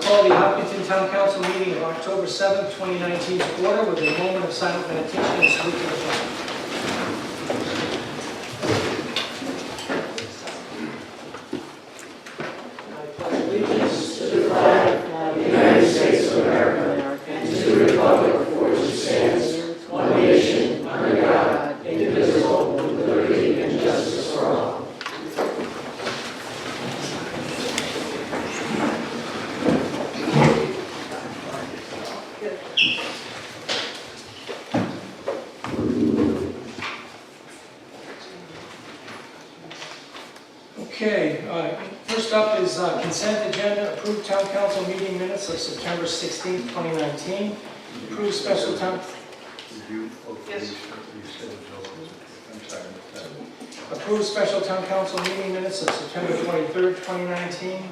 call the Hopkinton Town Council meeting of October 7th, 2019 to order with a moment of silent meditation and salute to the flag. I pledge allegiance to the flag of the United States of America and to the republic for which it stands, one nation, under God, indivisible, with liberty and justice for all. Okay, first up is consent agenda, approved town council meeting minutes of September 16th, 2019. Approved special town... Yes. Approved special town council meeting minutes of September 23rd, 2019.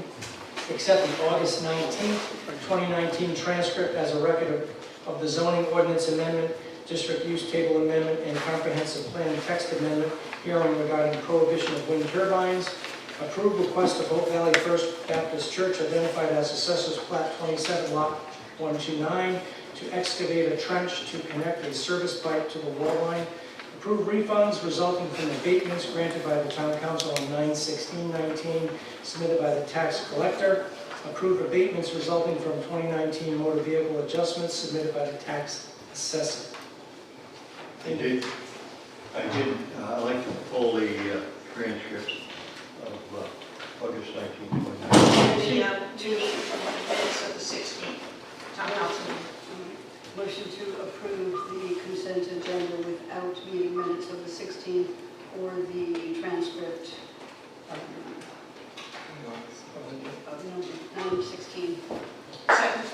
Accept the August 19th, 2019 transcript as a record of the zoning ordinance amendment, district use table amendment, and comprehensive plan text amendment hearing regarding prohibition of wind turbines. Approved request of Hope Valley First Baptist Church identified as Assessor's Plat 27 Lot 129 to excavate a trench to connect a service pipe to the wall line. Approved refunds resulting from abatements granted by the Town Council on 9/16/19 submitted by the tax collector. Approved abatements resulting from 2019 motor vehicle adjustments submitted by the tax assessor. I did. I'd like to pull the transcripts of August 19th. Do minutes of the 16th town council meeting. Motion to approve the consent agenda without meeting minutes of the 16th or the transcript of 9/16. Second.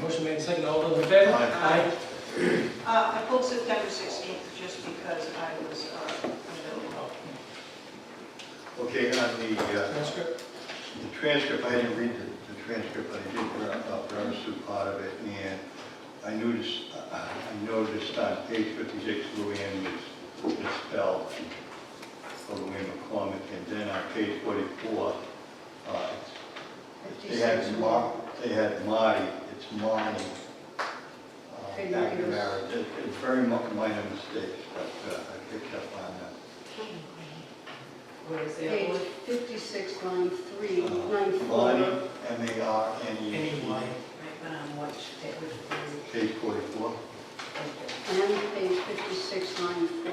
Motion made second. All those in favor? Aye. I pulled September 16th just because I was unavailable. Okay, on Transcript. the transcript, I didn't read the transcript, but I did browse through part of it, and I noticed on page 56, Luann was misspelled for Luann McCormick, and then on page 44, they had Marty, it's Marty. It's very minor mistakes, but I picked up on that. Where is the Page other one? 56, line 3, line 4. Marty, M-A-R-N-E-T, Anyway. Right, which page 44, And page 56, line 4.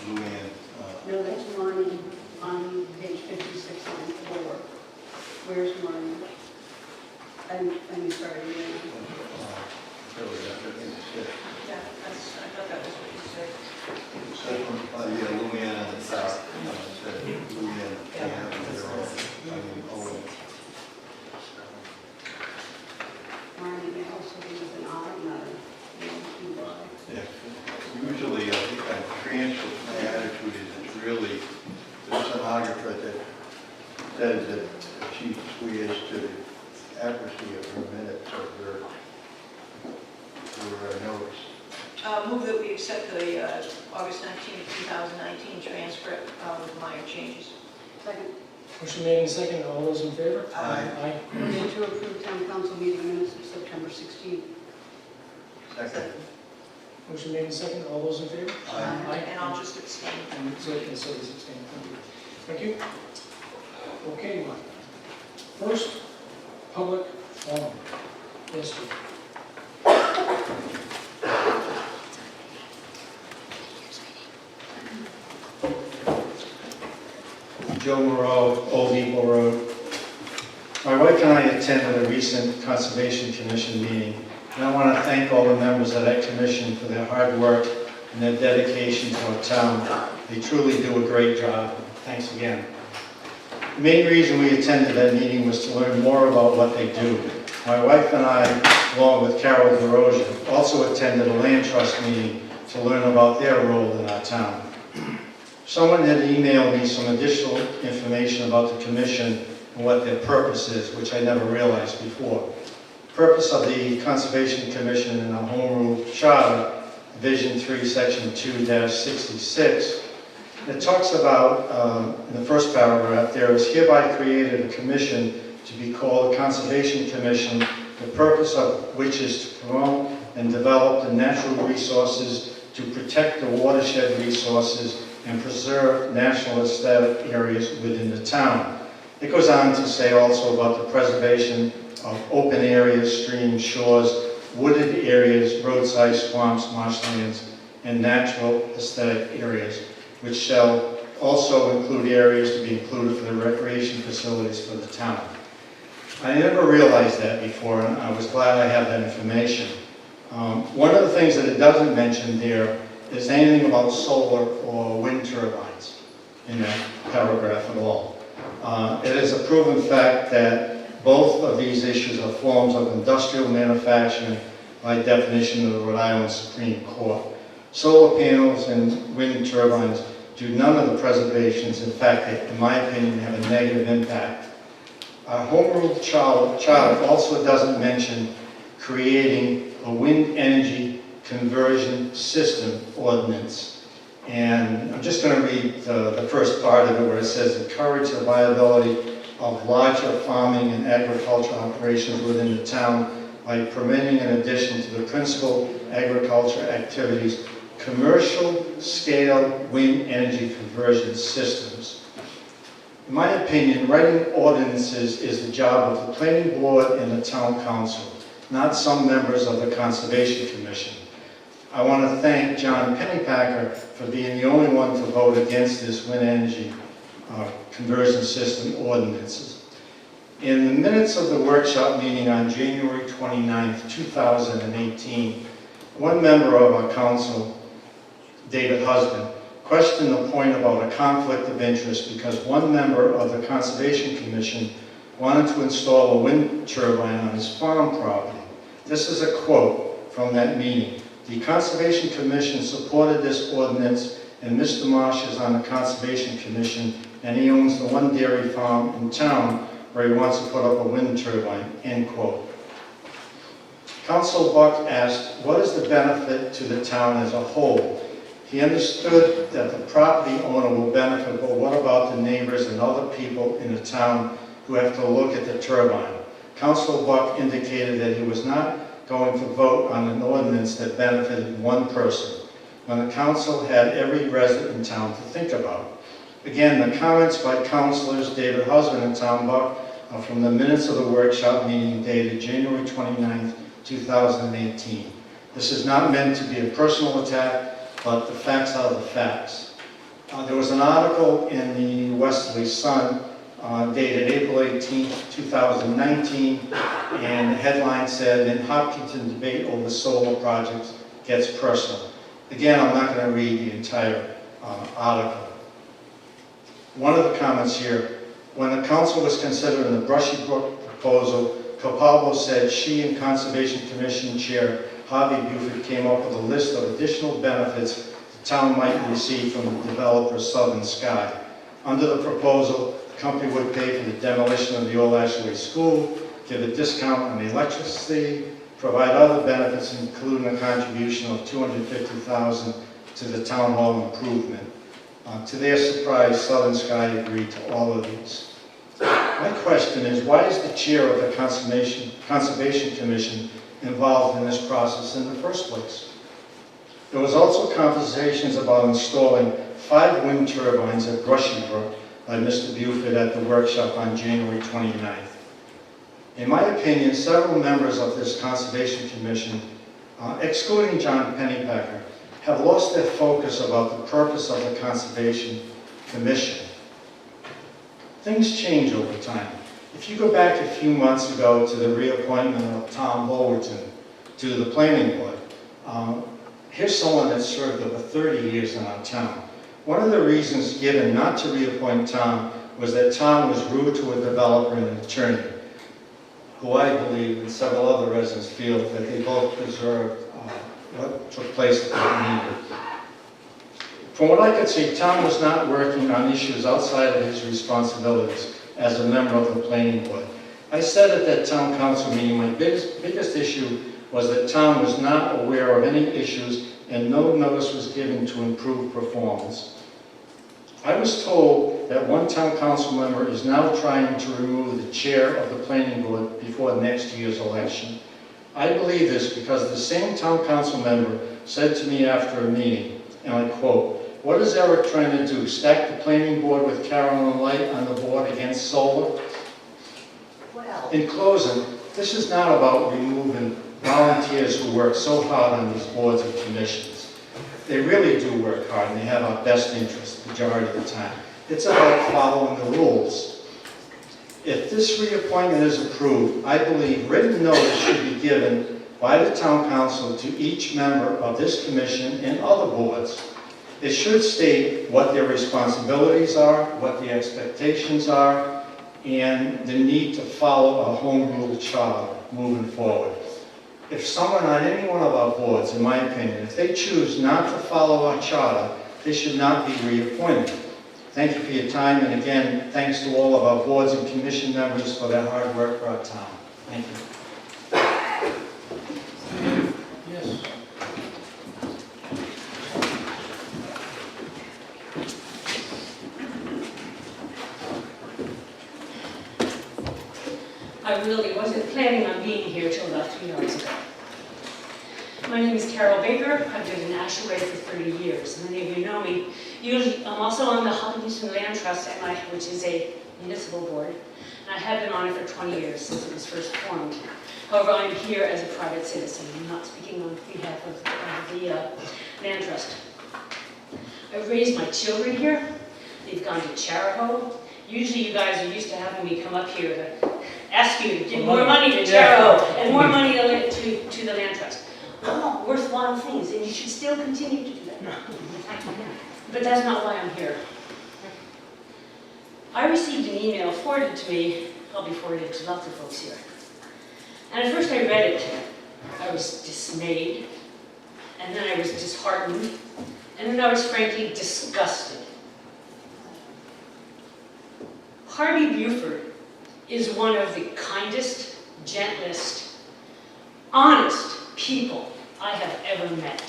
Luann. No, that's Marnie on page 56, line 4. Where's Marnie? I'm sorry, Yeah, I thought that was what you said. Yeah, Luann on the top, said Luann, they have their own, Owen. Marnie may also be with an I, not a E-Y. Yeah. Usually, I think on transcript, my attitude is it's really the stenographer that says that she swears to the accuracy of her minutes or her notes. Move that we accept the August 19th, 2019 transcript with minor changes. Second. Motion made second. All those in favor? Aye. Motion to approve town council meeting minutes of September 16th. Second. Motion made second. All those in favor? Aye. And I'll just abstain. And so does abstain. Thank you. Okay. First, public forum. Yes, sir. Joe Moreau, Old Depot Road. My wife and I attended a recent Conservation Commission meeting, and I want to thank all the members of that commission for their hard work and their dedication to our town. They truly do a great job. Thanks again. The main reason we attended that meeting was to learn more about what they do. My wife and I, along with Carol DeRosa, also attended a land trust meeting to learn about their role in our town. Someone had emailed me some additional information about the commission and what their purpose is, which I never realized before. The purpose of the Conservation Commission in our Home Rule Charter, Division 3, Section 2-66, it talks about, in the first paragraph, there is hereby created a commission to be called a Conservation Commission, the purpose of which is to promote and develop the natural resources, to protect the watershed resources, and preserve national aesthetic areas within the town. It goes on to say also about the preservation of open areas, streams, shores, wooded areas, roadside swamps, marshlands, and natural aesthetic areas, which shall also include areas to be included for the recreation facilities for the town. I never realized that before, and I was glad I have that information. One of the things that it doesn't mention there is anything about solar or wind turbines in that paragraph at all. It is a proven fact that both of these issues are forms of industrial manufacturing by definition of the Rhode Island Supreme Court. Solar panels and wind turbines do none of the preservations. In fact, they, in my opinion, have a negative impact. Our home rule charter also doesn't mention creating a wind energy conversion system ordinance. And I'm just going to read the first part of it where it says, encourage the viability of larger farming and agricultural operations within the town by permitting, in addition to the principal agriculture activities, commercial scale wind energy conversion systems. In my opinion, writing ordinances is the job of the planning board and the town council, not some members of the Conservation Commission. I want to thank John Pennypacker for being the only one to vote against this wind energy conversion system ordinances. In the minutes of the workshop meeting on January 29th, 2018, one member of our council, David Husband, questioned the point about a conflict of interest because one member of the Conservation Commission wanted to install a wind turbine on his farm property. This is a quote from that meeting. The Conservation Commission supported this ordinance, and Mr. Marsh is on the Conservation Commission, and he owns the one dairy farm in town where he wants to put up a wind turbine, end quote. Council Buck asked, what is the benefit to the town as a whole? He understood that the property owner will benefit, but what about the neighbors and other people in the town who have to look at the turbine? Council Buck indicated that he was not going to vote on an ordinance that benefited one person, when the council had every resident in town to think about. Again, the comments by councilors David Husband and Tom Buck are from the minutes of the workshop meeting dated January 29th, 2018. This is not meant to be a personal attack, but the facts are the facts. There was an article in the Westerly Sun dated April 18, 2019, and the headline said, in Hopkinton debate over solar projects gets personal. Again, I'm not going to read the entire article. One of the comments here, when the council was considering the Brushy Brook proposal, Capalbo said she and Conservation Commission Chair Harvey Buford came up with a list of additional benefits the town might receive from the developer Southern Sky. Under the proposal, the company would pay for the demolition of the old Ashley School, give a discount on the electricity, provide other benefits, including a contribution of $250,000 to the town hall improvement. To their surprise, Southern Sky agreed to all of these. My question is, why is the chair of the Conservation Commission involved in this process in the first place? There was also conversations about installing 5 wind turbines at Brushy Brook by Mr. Buford at the workshop on January 29th. In my opinion, several members of this Conservation Commission, excluding John Pennypacker, have lost their focus about the purpose of the Conservation Commission. Things change over time. If you go back a few months ago to the reappointment of Tom Holwerton to the planning board, here's someone that served over 30 years in our town. One of the reasons given not to reappoint Tom was that Tom was rude to a developer and an attorney, who I believe and several other residents feel that they both deserved what took place at that meeting. From what I could see, Tom was not working on issues outside of his responsibilities as a member of the planning board. I said at that town council meeting, my biggest issue was that Tom was not aware of any issues and no notice was given to improve performance. I was told that one town council member is now trying to remove the chair of the planning board before next year's election. I believe this because the same town council member said to me after a meeting, and I quote, "What is Eric trying to do, stack the planning board with Carolyn Light on the board against solar?" Well, In closing, this is not about removing volunteers who work so hard on these boards and commissions. They really do work hard and they have our best interests the majority of the time. It's about following the rules. If this reappointment is approved, I believe written notice should be given by the town council to each member of this commission and other boards. It should state what their responsibilities are, what the expectations are, and the need to follow a home rule charter moving forward. If someone on any one of our boards, in my opinion, if they choose not to follow our charter, they should not be reappointed. Thank you for your time, and again, thanks to all of our boards and commission members for their hard work for our town. Thank you. Yes. I really wasn't planning on being here till about 3 hours ago. My name is Carol Baker. I've been in Ashaway for 30 years. Many of you know me. Usually, I'm also on the Hopkinton Land Trust, which is a municipal board. And I have been on it for 20 years, since it was first formed. However, I'm here as a private citizen. I'm not speaking on behalf of the Land Trust. I've raised my children here. They've gone to Charahoe. Usually you guys are used to having me come up here to ask you to give more money to Charahoe and more money to the Land Trust. All worthwhile things, and you should still continue to do that. But that's not why I'm here. I received an email forwarded to me, I'll be forwarded to lots of folks here. And at first I read it, I was dismayed, and then I was disheartened, and then I was frankly disgusted. Harvey Buford is one of the kindest, gentlest, honest people I have ever met.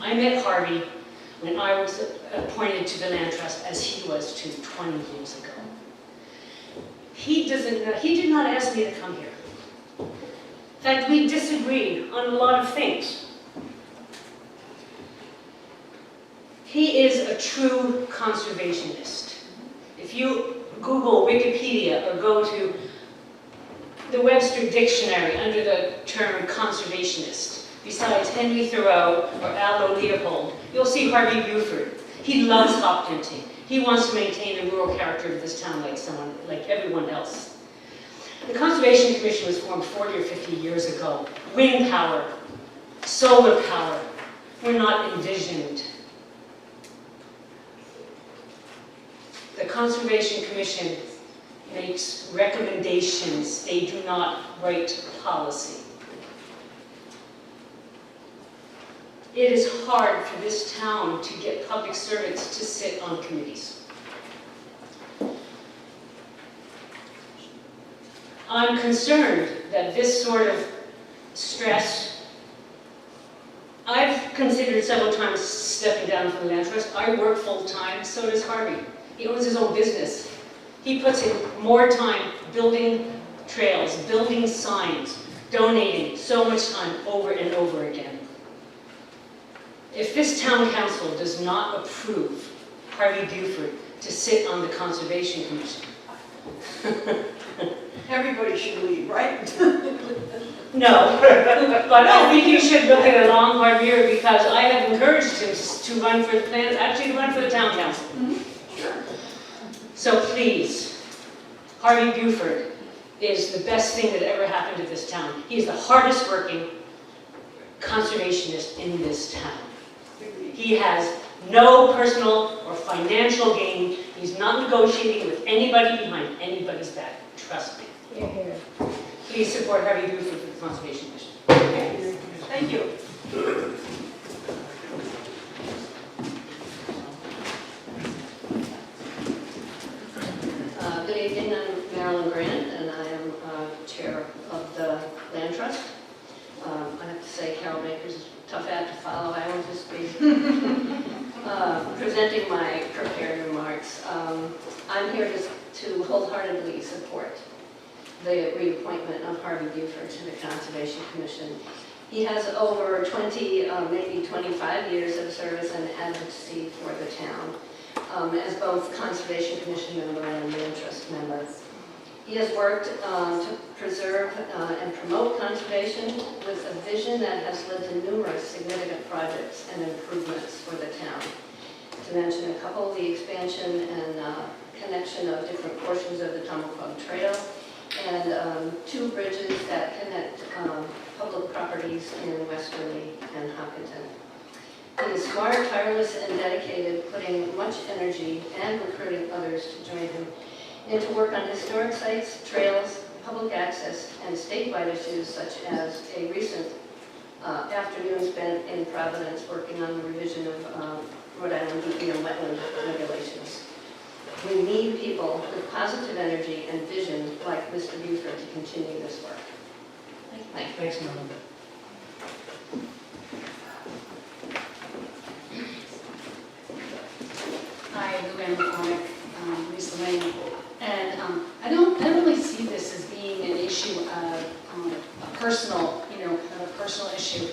I met Harvey when I was appointed to the Land Trust, as he was 20 years ago. He did not ask me to come here. In fact, we disagreed on a lot of things. He is a true conservationist. If you Google Wikipedia or go to the Webster Dictionary under the term conservationist, besides Henry Thoreau or Aldo Leopold, you'll see Harvey Buford. He loves Hopkinton. He wants to maintain the rural character of this town like everyone else. The Conservation Commission was formed 40 or 50 years ago. Wind power, solar power were not envisioned. The Conservation Commission makes recommendations. They do not write policy. It is hard for this town to get public servants to sit on committees. I'm concerned that this sort of stress, I've considered several times stepping down from the Land Trust. I work full-time, so does Harvey. He owns his own business. He puts in more time building trails, building signs, donating so much time over and over again. If this town council does not approve Harvey Buford to sit on the Conservation Commission, everybody should leave, right? no, but I think you should look at a long, hard year, because I have encouraged him to run for the plan, actually to run for the town council. Sure. So please, Harvey Buford is the best thing that ever happened to this town. He is the hardest working conservationist in this town. He has no personal or financial gain. He's not negotiating with anybody behind anybody's back. Trust me. Please support Harvey Buford for the Conservation Commission. Okay. Thank you. Good evening, I'm Marilyn Grant, and I am chair of the Land Trust. I have to say Carol Baker's a tough act to follow, I always just be. presenting my prepared remarks. I'm here to wholeheartedly support the reappointment of Harvey Buford to the Conservation Commission. He has over 20, maybe 25 years of service and advocacy for the town as both Conservation Commission member and land trust member. He has worked to preserve and promote conservation with a vision that has led to numerous significant projects and improvements for the town. To mention a couple, the expansion and connection of different portions of the Tomahawk Trail, and 2 bridges that connect public properties in Westerly and Hopkinton. He is smart, tireless, and dedicated, putting much energy and recruiting others to join him and to work on historic sites, trails, public access, and statewide issues such as a recent afternoon spent in Providence working on the revision of Rhode Island and wetland regulations. We need people with positive energy and vision like Mr. Buford to continue this work. Thank you. Thanks, Melinda. Hi, Luann McCormick, Lisa Lane. And I don't really see this as being an issue of a personal, kind of a personal issue.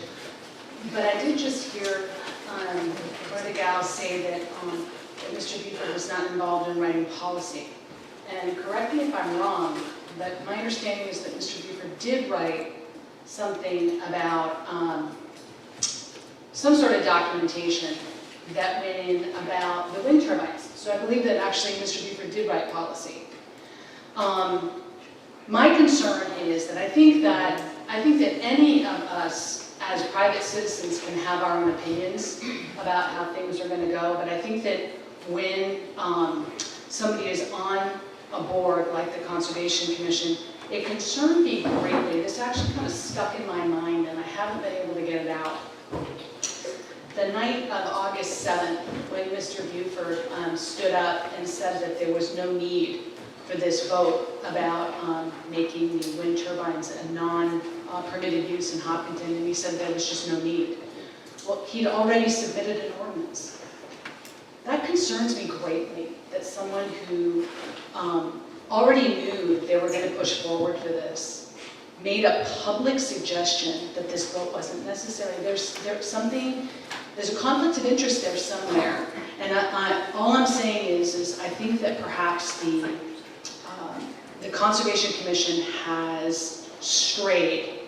But I did just hear one of the gals say that Mr. Buford was not involved in writing policy. And correct me if I'm wrong, but my understanding is that Mr. Buford did write something about some sort of documentation that went in about the wind turbines. So I believe that actually Mr. Buford did write policy. My concern is that I think that any of us as private citizens can have our own opinions about how things are going to go, but I think that when somebody is on a board like the Conservation Commission, it concerned me greatly. This actually kind of stuck in my mind and I haven't been able to get it out. The night of August 7th, when Mr. Buford stood up and said that there was no need for this vote about making the wind turbines a non-permitted use in Hopkinton, and he said there was just no need. Well, he'd already submitted an ordinance. That concerns me greatly, that someone who already knew they were going to push forward for this made a public suggestion that this vote wasn't necessary. There's a conflict of interest there somewhere. And all I'm saying is I think that perhaps the Conservation Commission has strayed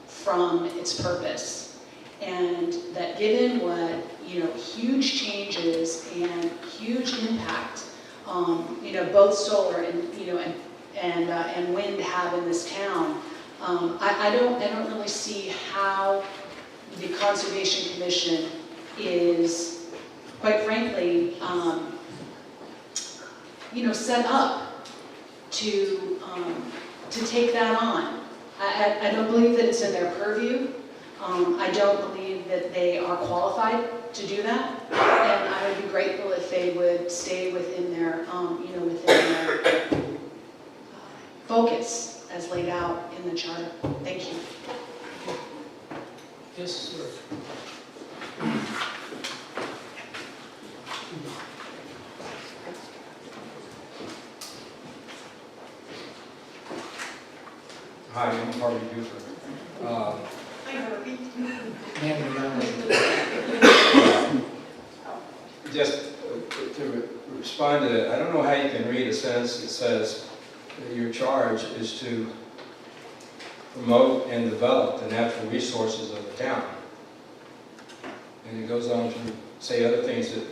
from its purpose. And that given what, huge changes and huge impact, both solar and wind have in this town, I don't really see how the Conservation Commission is, quite frankly, set up to take that on. I don't believe that it's in their purview. I don't believe that they are qualified to do that, and I would be grateful if they would stay within their, within their focus as laid out in the charter. Thank you. Yes, sir. Hi, I'm Harvey Buford. Just to respond to that, I don't know how you can read a sentence that says that your charge is to promote and develop the natural resources of the town. And it goes on to say other things that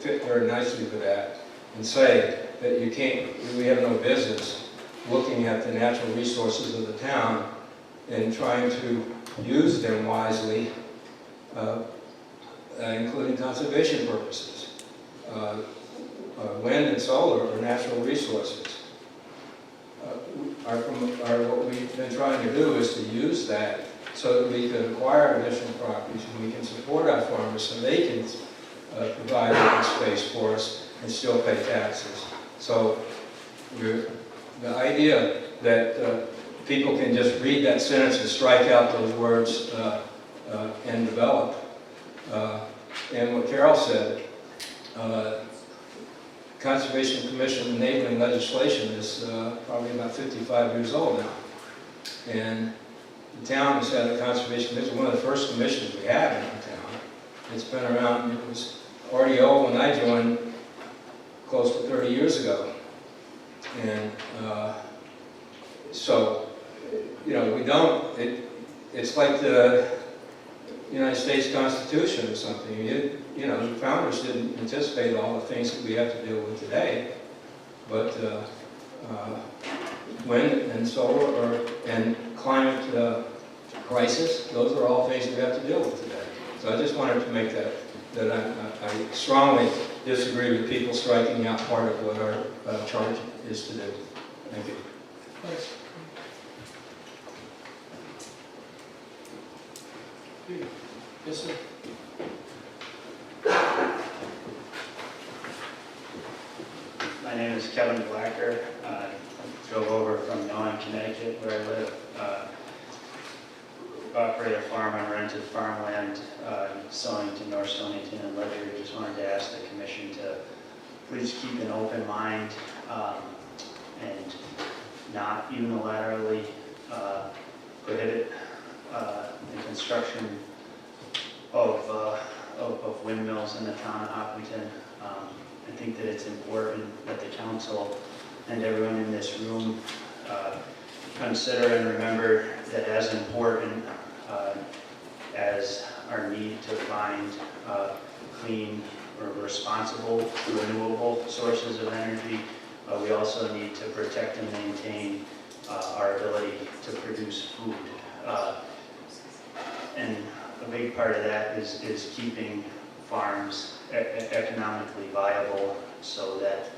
fit very nicely with that, and say that we have no business looking at the natural resources of the town and trying to use them wisely, including conservation purposes. Wind and solar are natural resources. What we've been trying to do is to use that so that we can acquire additional properties and we can support our farmers so they can provide open space for us and still pay taxes. So the idea that people can just read that sentence and strike out those words and develop. And what Carol said, Conservation Commission enabling legislation is probably about 55 years old now. And the town has had a Conservation Commission, one of the first commissions we had in the town. It's been around, it was RDO when I joined close to 30 years ago. And so, you know, we don't, it's like the United States Constitution or something. You know, the founders didn't anticipate all the things that we have to deal with today, but wind and solar and climate crisis, those are all things we have to deal with today. So I just wanted to make that I strongly disagree with people striking out part of what our charge is to do. Thank you. Thanks. Yes, sir. My name is Kevin Blacker. I drove over from Nolan, Connecticut, where I live. Operate a farm on rented farmland, Stonington, North Stonington, and Ledger. Just wanted to ask the commission to please keep an open mind and not unilaterally prohibit the construction of windmills in the town of Hopkinton. I think that it's important that the council and everyone in this room consider and remember that as important as our need to find clean or responsible, renewable sources of energy, we also need to protect and maintain our ability to produce food. And a big part of that is keeping farms economically viable so that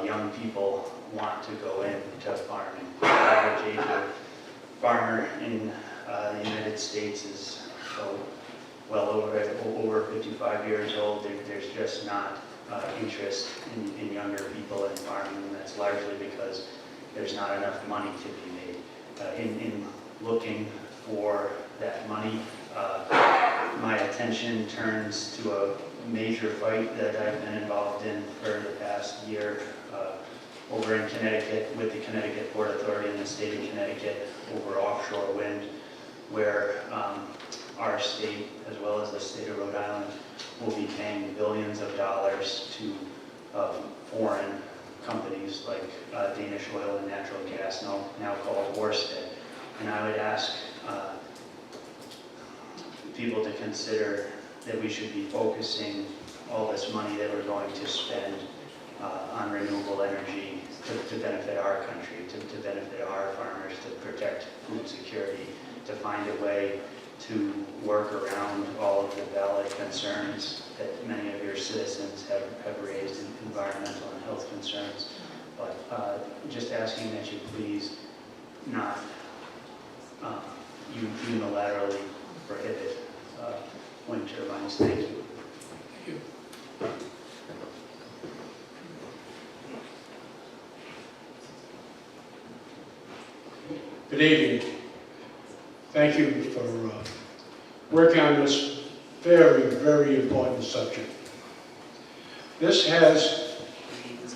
young people want to go into farming. The average age of farmer in the United States is well over 55 years old. There's just not interest in younger people in farming, and that's largely because there's not enough money to be made. In looking for that money, my attention turns to a major fight that I've been involved in for the past year over in Connecticut with the Connecticut Port Authority and the state of Connecticut over offshore wind, where our state, as well as the state of Rhode Island, will be paying billions of dollars to foreign companies like Danish Oil and Natural Gas, now called Ørsted. And I would ask people to consider that we should be focusing all this money that we're going to spend on renewable energy to benefit our country, to benefit our farmers, to protect food security, to find a way to work around all of the valid concerns that many of your citizens have raised, in environmental and health concerns. But just asking that you please not unilaterally prohibit wind turbines. Thank you. Thank you. Good evening. Thank you for working on this very, very important subject. This has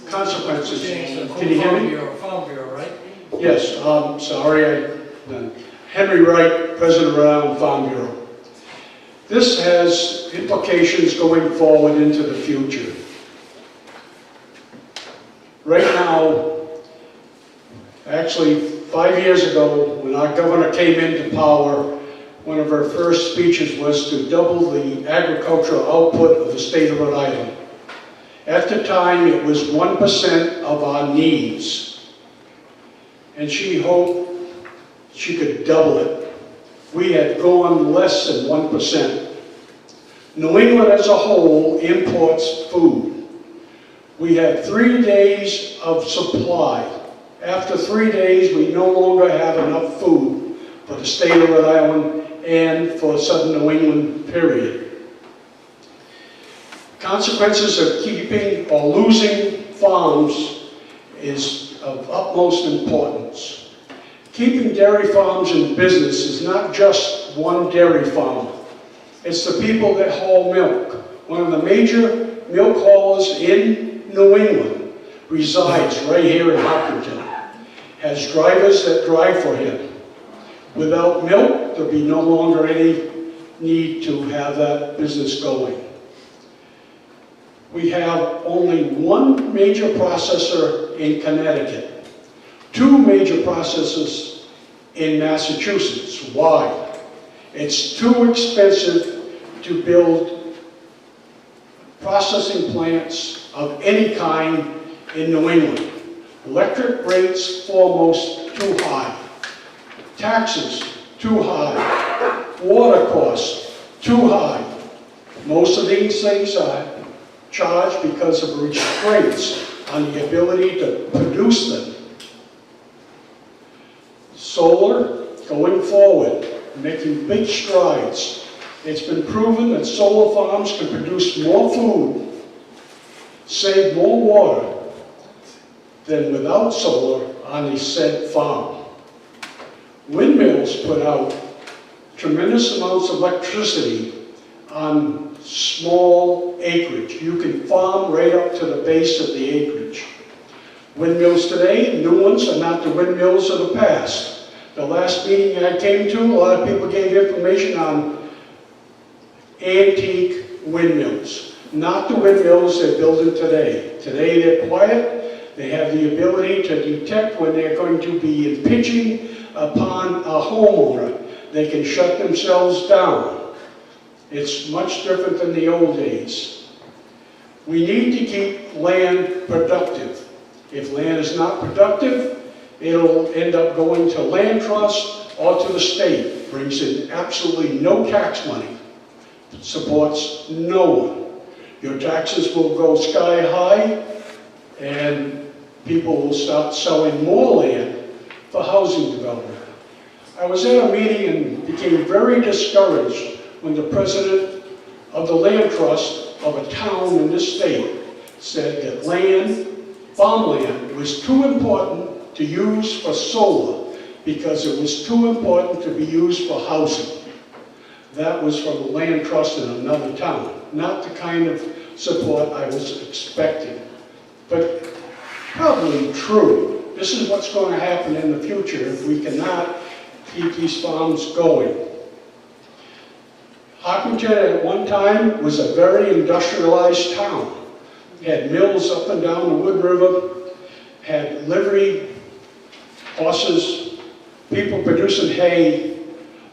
consequences. Can you hear me? Farm Bureau, right? Yes, sorry. Henry Wright, President of Rhode Island Farm Bureau. This has implications going forward into the future. Right now, actually 5 years ago, when our governor came into power, one of her first speeches was to double the agricultural output of the state of Rhode Island. At the time, it was 1% of our needs, and she hoped she could double it. We had gone less than 1%. New England as a whole imports food. We have 3 days of supply. After 3 days, we no longer have enough food for the state of Rhode Island and for southern New England, period. Consequences of keeping or losing farms is of utmost importance. Keeping dairy farms in business is not just one dairy farm. It's the people that haul milk. One of the major milk haulers in New England resides right here in Hopkinton. Has drivers that drive for him. Without milk, there'll be no longer any need to have that business going. We have only one major processor in Connecticut, two major processors in Massachusetts. Why? It's too expensive to build processing plants of any kind in New England. Electric rates foremost too high. Taxes too high. Water costs too high. Most of these things are charged because of restraints on the ability to produce them. Solar, going forward, making big strides. It's been proven that solar farms can produce more food, save more water than without solar on the said farm. Windmills put out tremendous amounts of electricity on small acreage. You can farm right up to the base of the acreage. Windmills today, new ones, are not the windmills of the past. The last meeting I came to, a lot of people gave information on antique windmills. Not the windmills they're building today. Today they're quiet. They have the ability to detect when they're going to be impinging upon a homeowner. They can shut themselves down. It's much different than the old days. We need to keep land productive. If land is not productive, it'll end up going to land trust or to the state. Brings in absolutely no tax money. Supports no one. Your taxes will go sky high, and people will start selling more land for housing development. I was at a meeting and became very discouraged when the president of the land trust of a town in this state said that land, farmland, was too important to use for solar because it was too important to be used for housing. That was from a land trust in another town, not the kind of support I was expecting, but probably true. This is what's going to happen in the future if we cannot keep these farms going. Hopkinton at one time was a very industrialized town. Had mills up and down the Wood River, had livery horses, people producing hay,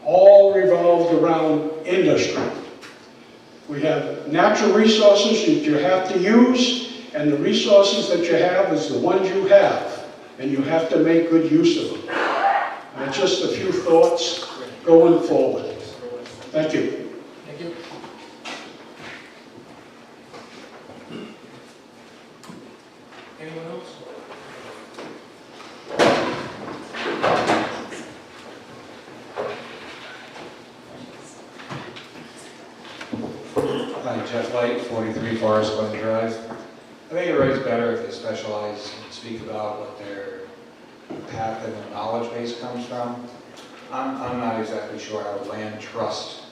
all revolved around industry. We have natural resources that you have to use, and the resources that you have is the ones you have, and you have to make good use of them. And just a few thoughts going forward. Thank you. Thank you. Anyone else? Hi, Jeff Light, 43 Forest Glen Drive. I think it writes better if they specialize and speak about what their path and their knowledge base comes from. I'm not exactly sure how land trust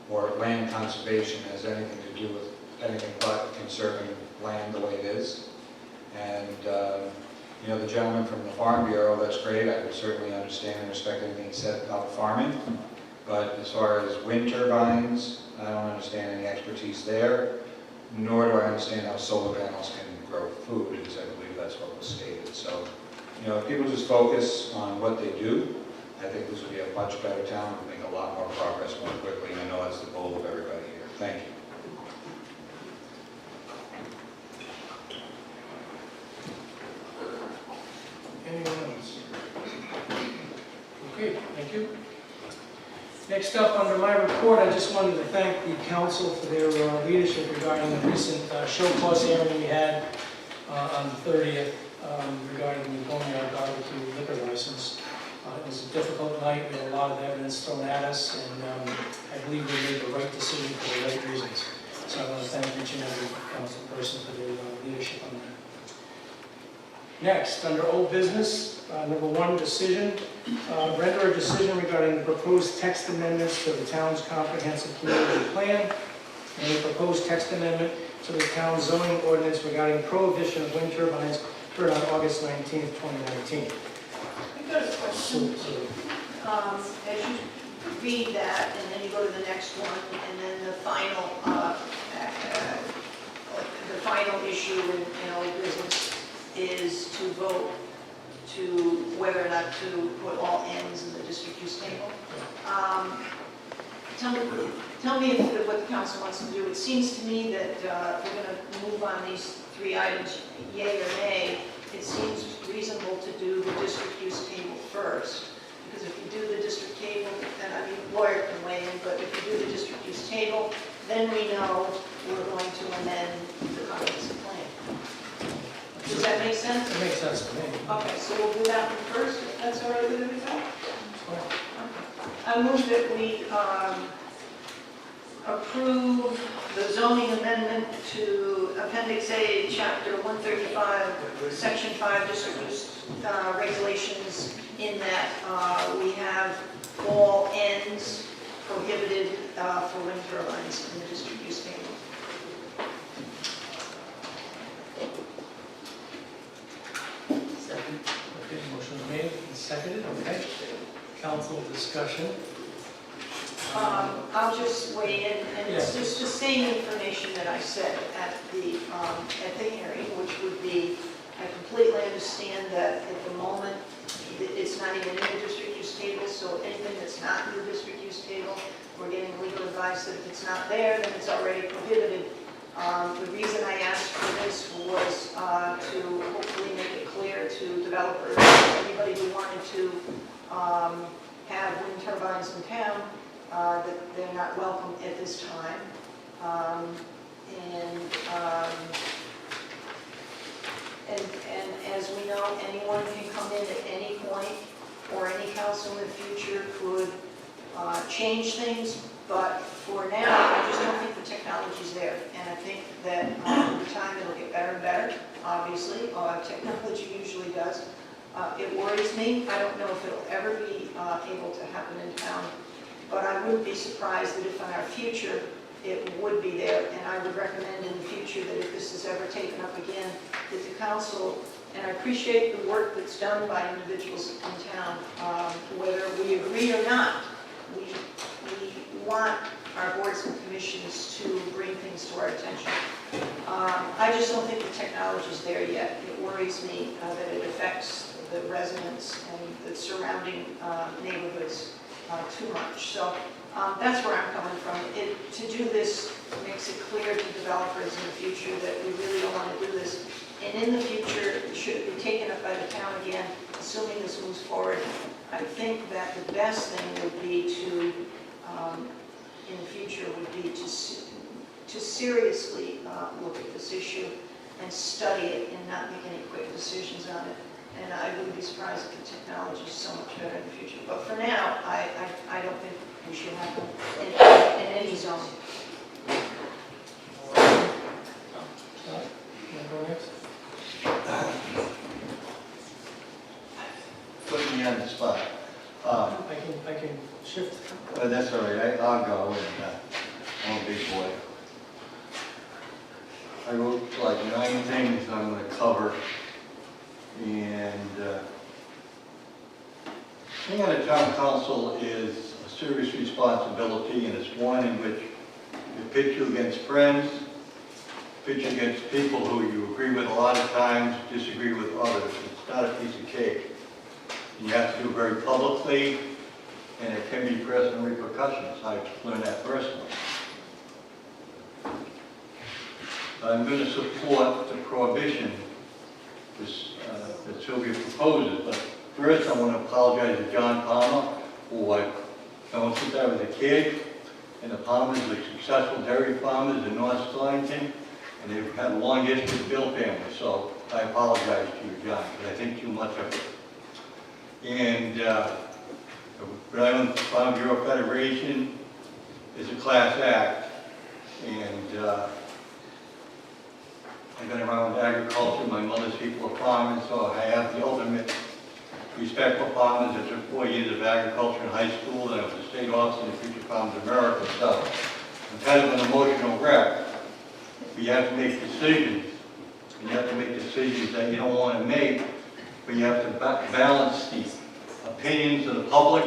or land conservation has anything to do with anything but conserving land the way it is. And, you know, the gentleman from the Farm Bureau, that's great. I would certainly understand and respect anything he said about farming. But as far as wind turbines, I don't understand any expertise there, nor do I understand how solar panels can grow food, because I believe that's what was stated. So, you know, if people just focus on what they do, I think this would be a much better town and make a lot more progress more quickly, and I know that's the goal of everybody here. Thank you. Anyone else? Okay, thank you. Next up, under my report, I just wanted to thank the council for their leadership regarding the recent show cause hearing we had on the 30th regarding the Boneyard Barbecue liquor license. It was a difficult night. We had a lot of evidence thrown at us, and I believe we made the right decision for the right reasons. So I want to thank each and every council person for their leadership on that. Next, under old business, number 1, decision. Render a decision regarding the proposed text amendments to the town's comprehensive community plan. And the proposed text amendment to the town zoning ordinance regarding prohibition of wind turbines heard on August 19th, 2019. I've got a question. As you read that, and then you go to the next one, and then the final issue in old business is to vote to whether or not to put all ends in the district use table. Tell me what the council wants to do. It seems to me that if we're going to move on these three items, yay or nay, it seems reasonable to do the district use table first. Because if you do the district table, then I mean, lawyer can weigh in, but if you do the district use table, then we know we're going to amend the comprehensive plan. Does that make sense? It makes sense to me. Okay, so we'll do that one first, if that's all right with everybody? Fine. I move that we approve the zoning amendment to Appendix A, Chapter 135, Section 5, District Use Regulations, in that we have all ends prohibited for wind turbines in the district use table. Second. Okay, motion is made and seconded, okay. Council discussion. I'll just weigh in, and it's Yeah. just the same information that I said at the hearing, which would be, I completely understand that at the moment, it's not even in the district use table, so anything that's not in the district use table, we're getting legal advice that if it's not there, then it's already prohibited. The reason I asked for this was to hopefully make it clear to developers, anybody who wanted to have wind turbines in town, that they're not welcome at this time. And as we know, anyone can come in at any point, or any council in the future could change things, but for now, I just don't think the technology's there. And I think that over time it'll get better and better, obviously. Technology usually does. It worries me. I don't know if it'll ever be able to happen in town, but I wouldn't be surprised that if in our future it would be there, and I would recommend in the future that if this is ever taken up again, that the council, and I appreciate the work that's done by individuals in town, whether we agree or not, we want our boards and commissions to bring things to our attention. I just don't think the technology's there yet. It worries me that it affects the residents and the surrounding neighborhoods too much. So that's where I'm coming from. To do this makes it clear to developers in the future that we really don't want to do this. And in the future, should it be taken up by the town again, assuming this moves forward, I think that the best thing would be to, in the future, would be to seriously look at this issue and study it and not make any quick decisions on it. And I wouldn't be surprised if the technology is so much better in the future. But for now, I don't think we should have them in any zone. Scott, you wanna go next? Put me on the spot. I can shift. That's all right, I'll go, and I'm a big boy. I wrote like 9 things I'm going to cover, and the thing on the town council is a serious responsibility, and it's one in which you pitch you against friends, pitch against people who you agree with a lot of times, disagree with others. It's not a piece of cake. And you have to do it very publicly, and it can be personal repercussions. I've learned that personally. I'm going to support the prohibition that Sylvia proposes, but first I want to apologize to John Palmer, who I've known since I was a kid, and the Palmers are successful dairy farmers in North Stonington, and they've had a long history with the Bill family, so I apologize to you, John, because I think too much of it. And the Rhode Island Farm Bureau Federation is a class act, and I've been around agriculture. My mother's people are farmers, so I have the ultimate respect for farmers. I took 4 years of agriculture in high school, and I was a state officer in the Future Farmers America, so I'm kind of an emotional wreck. But you have to make decisions. And you have to make decisions that you don't want to make, but you have to balance the opinions of the public,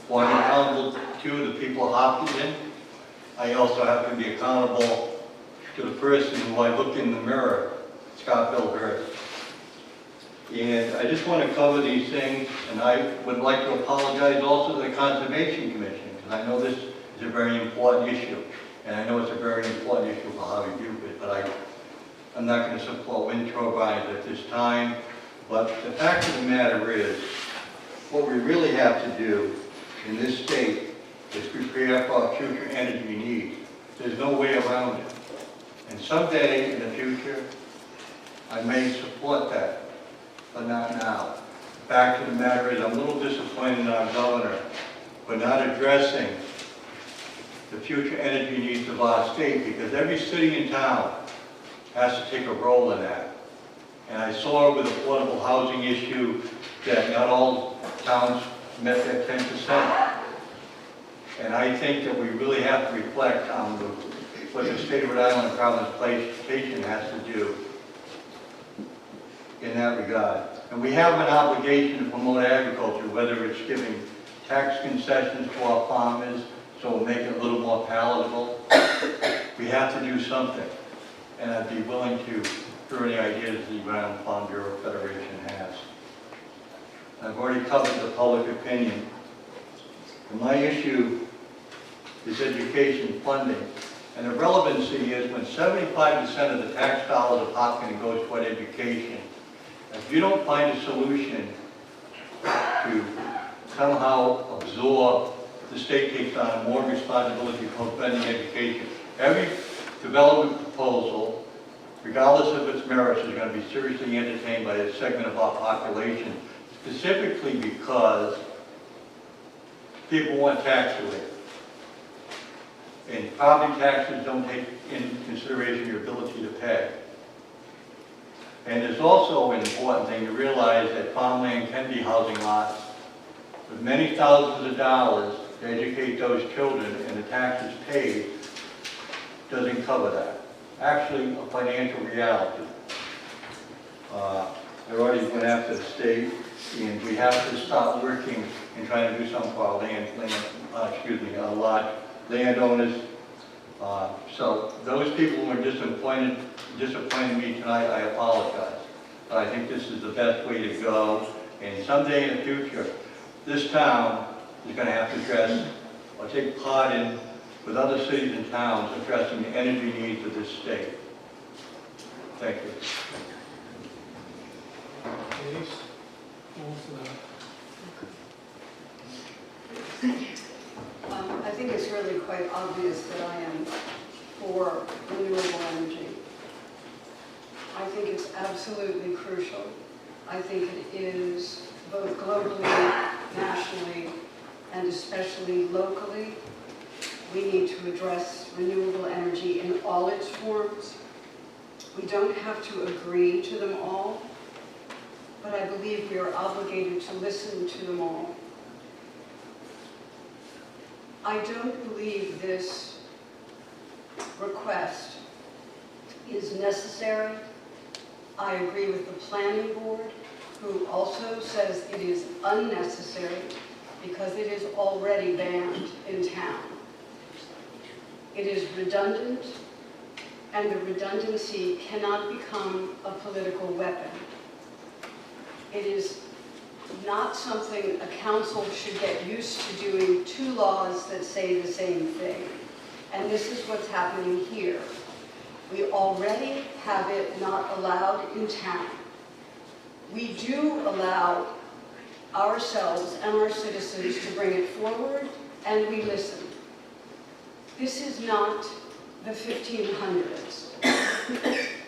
who I'm accountable to, the people of Hopkinton. I also have to be accountable to the person who I look in the mirror, Scott Bill Hurst. And I just want to cover these things, and I would like to apologize also to the Conservation Commission, because I know this is a very important issue, and I know it's a very important issue for how we do it, but I'm not going to support wind turbines at this time. But the fact of the matter is, what we really have to do in this state is prepare for our future energy needs. There's no way around it. And someday in the future, I may support that, but not now. The fact of the matter is, I'm a little disappointed in our governor for not addressing the future energy needs of our state, because every city and town has to take a role in that. And I saw with the affordable housing issue that not all towns met that 10%. And I think that we really have to reflect on what the state of Rhode Island and Providence Plantation has to do in that regard. And we have an obligation to promote agriculture, whether it's giving tax concessions to our farmers so we'll make it a little more palatable. We have to do something. And I'd be willing to hear any ideas the Rhode Island Farm Bureau Federation has. I've already covered the public opinion. And my issue is education funding. And the relevancy is when 75% of the tax dollars of Hopkinton goes toward education. If you don't find a solution to somehow absorb, the state takes on more responsibility for funding education. Every development proposal, regardless of its merits, is going to be seriously entertained by a segment of our population, specifically because people want tax relief. And property taxes don't take into consideration your ability to pay. And it's also an important thing to realize that farmland can be housing lots with many thousands of dollars to educate those children, and the taxes paid doesn't cover that. Actually, a financial reality. I already went after the state, and we have to stop working and trying to do something for our our large landowners. So those people who are disappointing me tonight, I apologize. But I think this is the best way to go. And someday in the future, this town is going to have to address or take part in, with other cities and towns, addressing the energy needs of this state. Thank you. Ladies, I think it's really quite obvious that I am for renewable energy. I think it's absolutely crucial. I think it is both globally, nationally, and especially locally. We need to address renewable energy in all its forms. We don't have to agree to them all, but I believe we are obligated to listen to them all. I don't believe this request is necessary. I agree with the planning board, who also says it is unnecessary because it is already banned in town. It is redundant, and the redundancy cannot become a political weapon. It is not something a council should get used to doing two laws that say the same thing. And this is what's happening here. We already have it not allowed in town. We do allow ourselves and our citizens to bring it forward, and we listen. This is not the 1500s,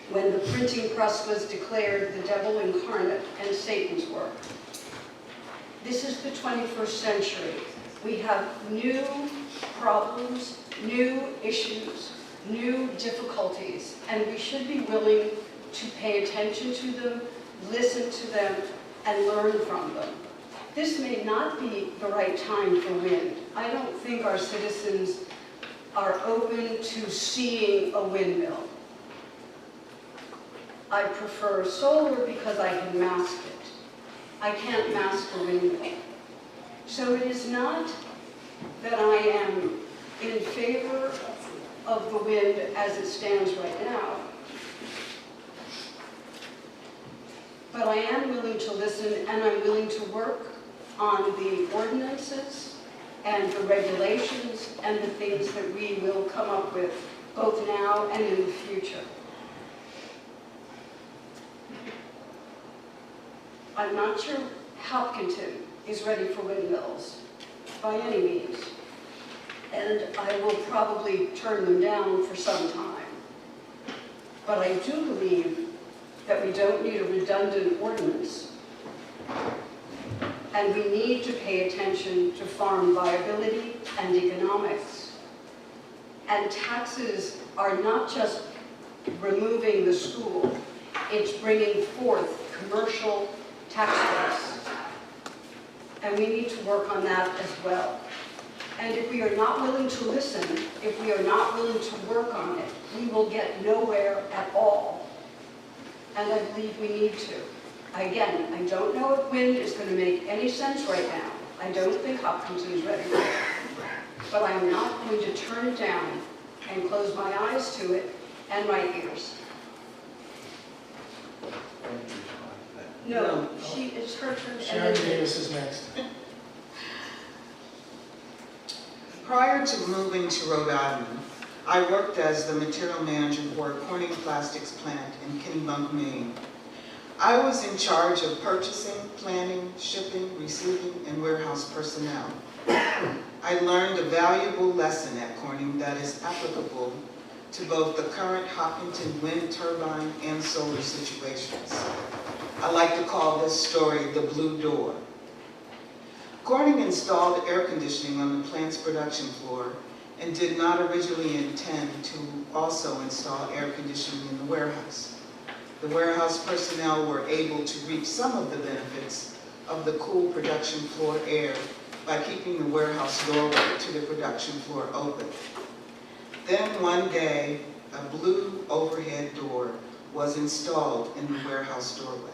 when the printing press was declared the devil incarnate and Satan's work. This is the 21st century. We have new problems, new issues, new difficulties, and we should be willing to pay attention to them, listen to them, and learn from them. This may not be the right time for wind. I don't think our citizens are open to seeing a windmill. I prefer solar because I can mask it. I can't mask a windmill. So it is not that I am in favor of the wind as it stands right now, but I am willing to listen, and I'm willing to work on the ordinances and the regulations and the things that we will come up with both now and in the future. I'm not sure Hopkinton is ready for windmills by any means, and I will probably turn them down for some time. But I do believe that we don't need a redundant ordinance, and we need to pay attention to farm viability and economics. And taxes are not just removing the school, it's bringing forth commercial tax base. And we need to work on that as well. And if we are not willing to listen, if we are not willing to work on it, we will get nowhere at all. And I believe we need to. Again, I don't know if wind is going to make any sense right now. I don't think Hopkinton is ready for it. But I'm not going to turn it down and close my eyes to it and my ears. No, it's her turn. Sharon Davis is next. Prior to moving to Rhode Island, I worked as the material manager for a Corning Plastics plant in Kennebunk, Maine. I was in charge of purchasing, planning, shipping, receiving, and warehouse personnel. I learned a valuable lesson at Corning that is applicable to both the current Hopkinton wind turbine and solar situations. I like to call this story the blue door. Corning installed air conditioning on the plant's production floor and did not originally intend to also install air conditioning in the warehouse. The warehouse personnel were able to reap some of the benefits of the cool production floor air by keeping the warehouse doorway to the production floor open. Then one day, a blue overhead door was installed in the warehouse doorway.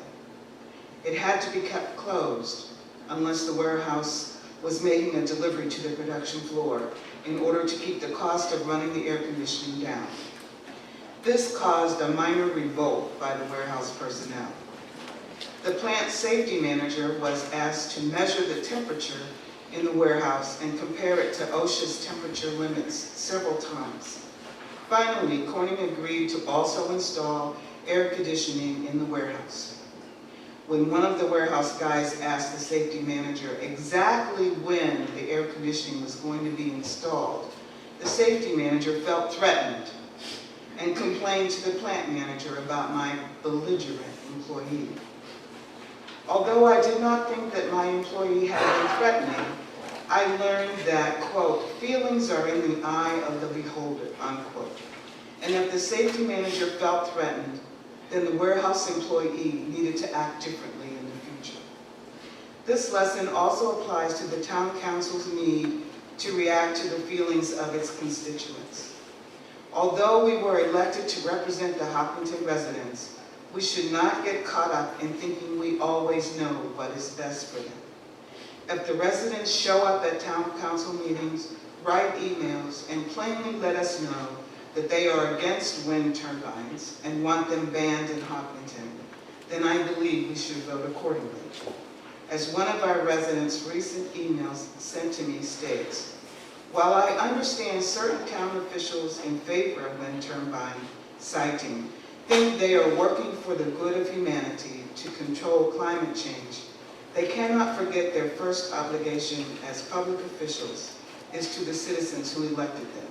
It had to be kept closed unless the warehouse was making a delivery to the production floor in order to keep the cost of running the air conditioning down. This caused a minor revolt by the warehouse personnel. The plant safety manager was asked to measure the temperature in the warehouse and compare it to OSHA's temperature limits several times. Finally, Corning agreed to also install air conditioning in the warehouse. When one of the warehouse guys asked the safety manager exactly when the air conditioning was going to be installed, the safety manager felt threatened and complained to the plant manager about my belligerent employee. Although I did not think that my employee had been threatening, I learned that, quote, feelings are in the eye of the beholder, unquote. And if the safety manager felt threatened, then the warehouse employee needed to act differently in the future. This lesson also applies to the town council's need to react to the feelings of its constituents. Although we were elected to represent the Hopkinton residents, we should not get caught up in thinking we always know what is best for them. If the residents show up at town council meetings, write emails, and plainly let us know that they are against wind turbines and want them banned in Hopkinton, then I believe we should vote accordingly. As one of our residents' recent emails sent to me states, while I understand certain town officials in favor of wind turbine siting think they are working for the good of humanity to control climate change, they cannot forget their first obligation as public officials is to the citizens who elected them.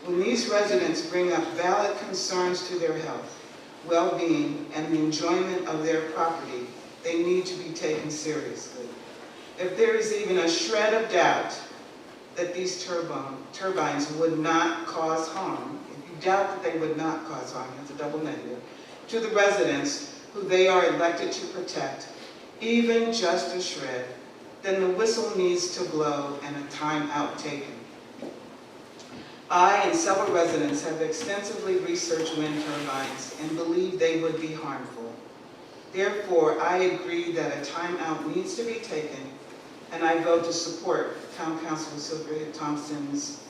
When these residents bring up valid concerns to their health, well-being, and the enjoyment of their property, they need to be taken seriously. If there is even a shred of doubt that these turbines would not cause harm, if you doubt that they would not cause harm, that's a double negative, to the residents who they are elected to protect, even just a shred, then the whistle needs to blow and a time out taken. I and several residents have extensively researched wind turbines and believe they would be harmful. Therefore, I agree that a timeout needs to be taken, and I vote to support Town Councilor Sylvia Thompson's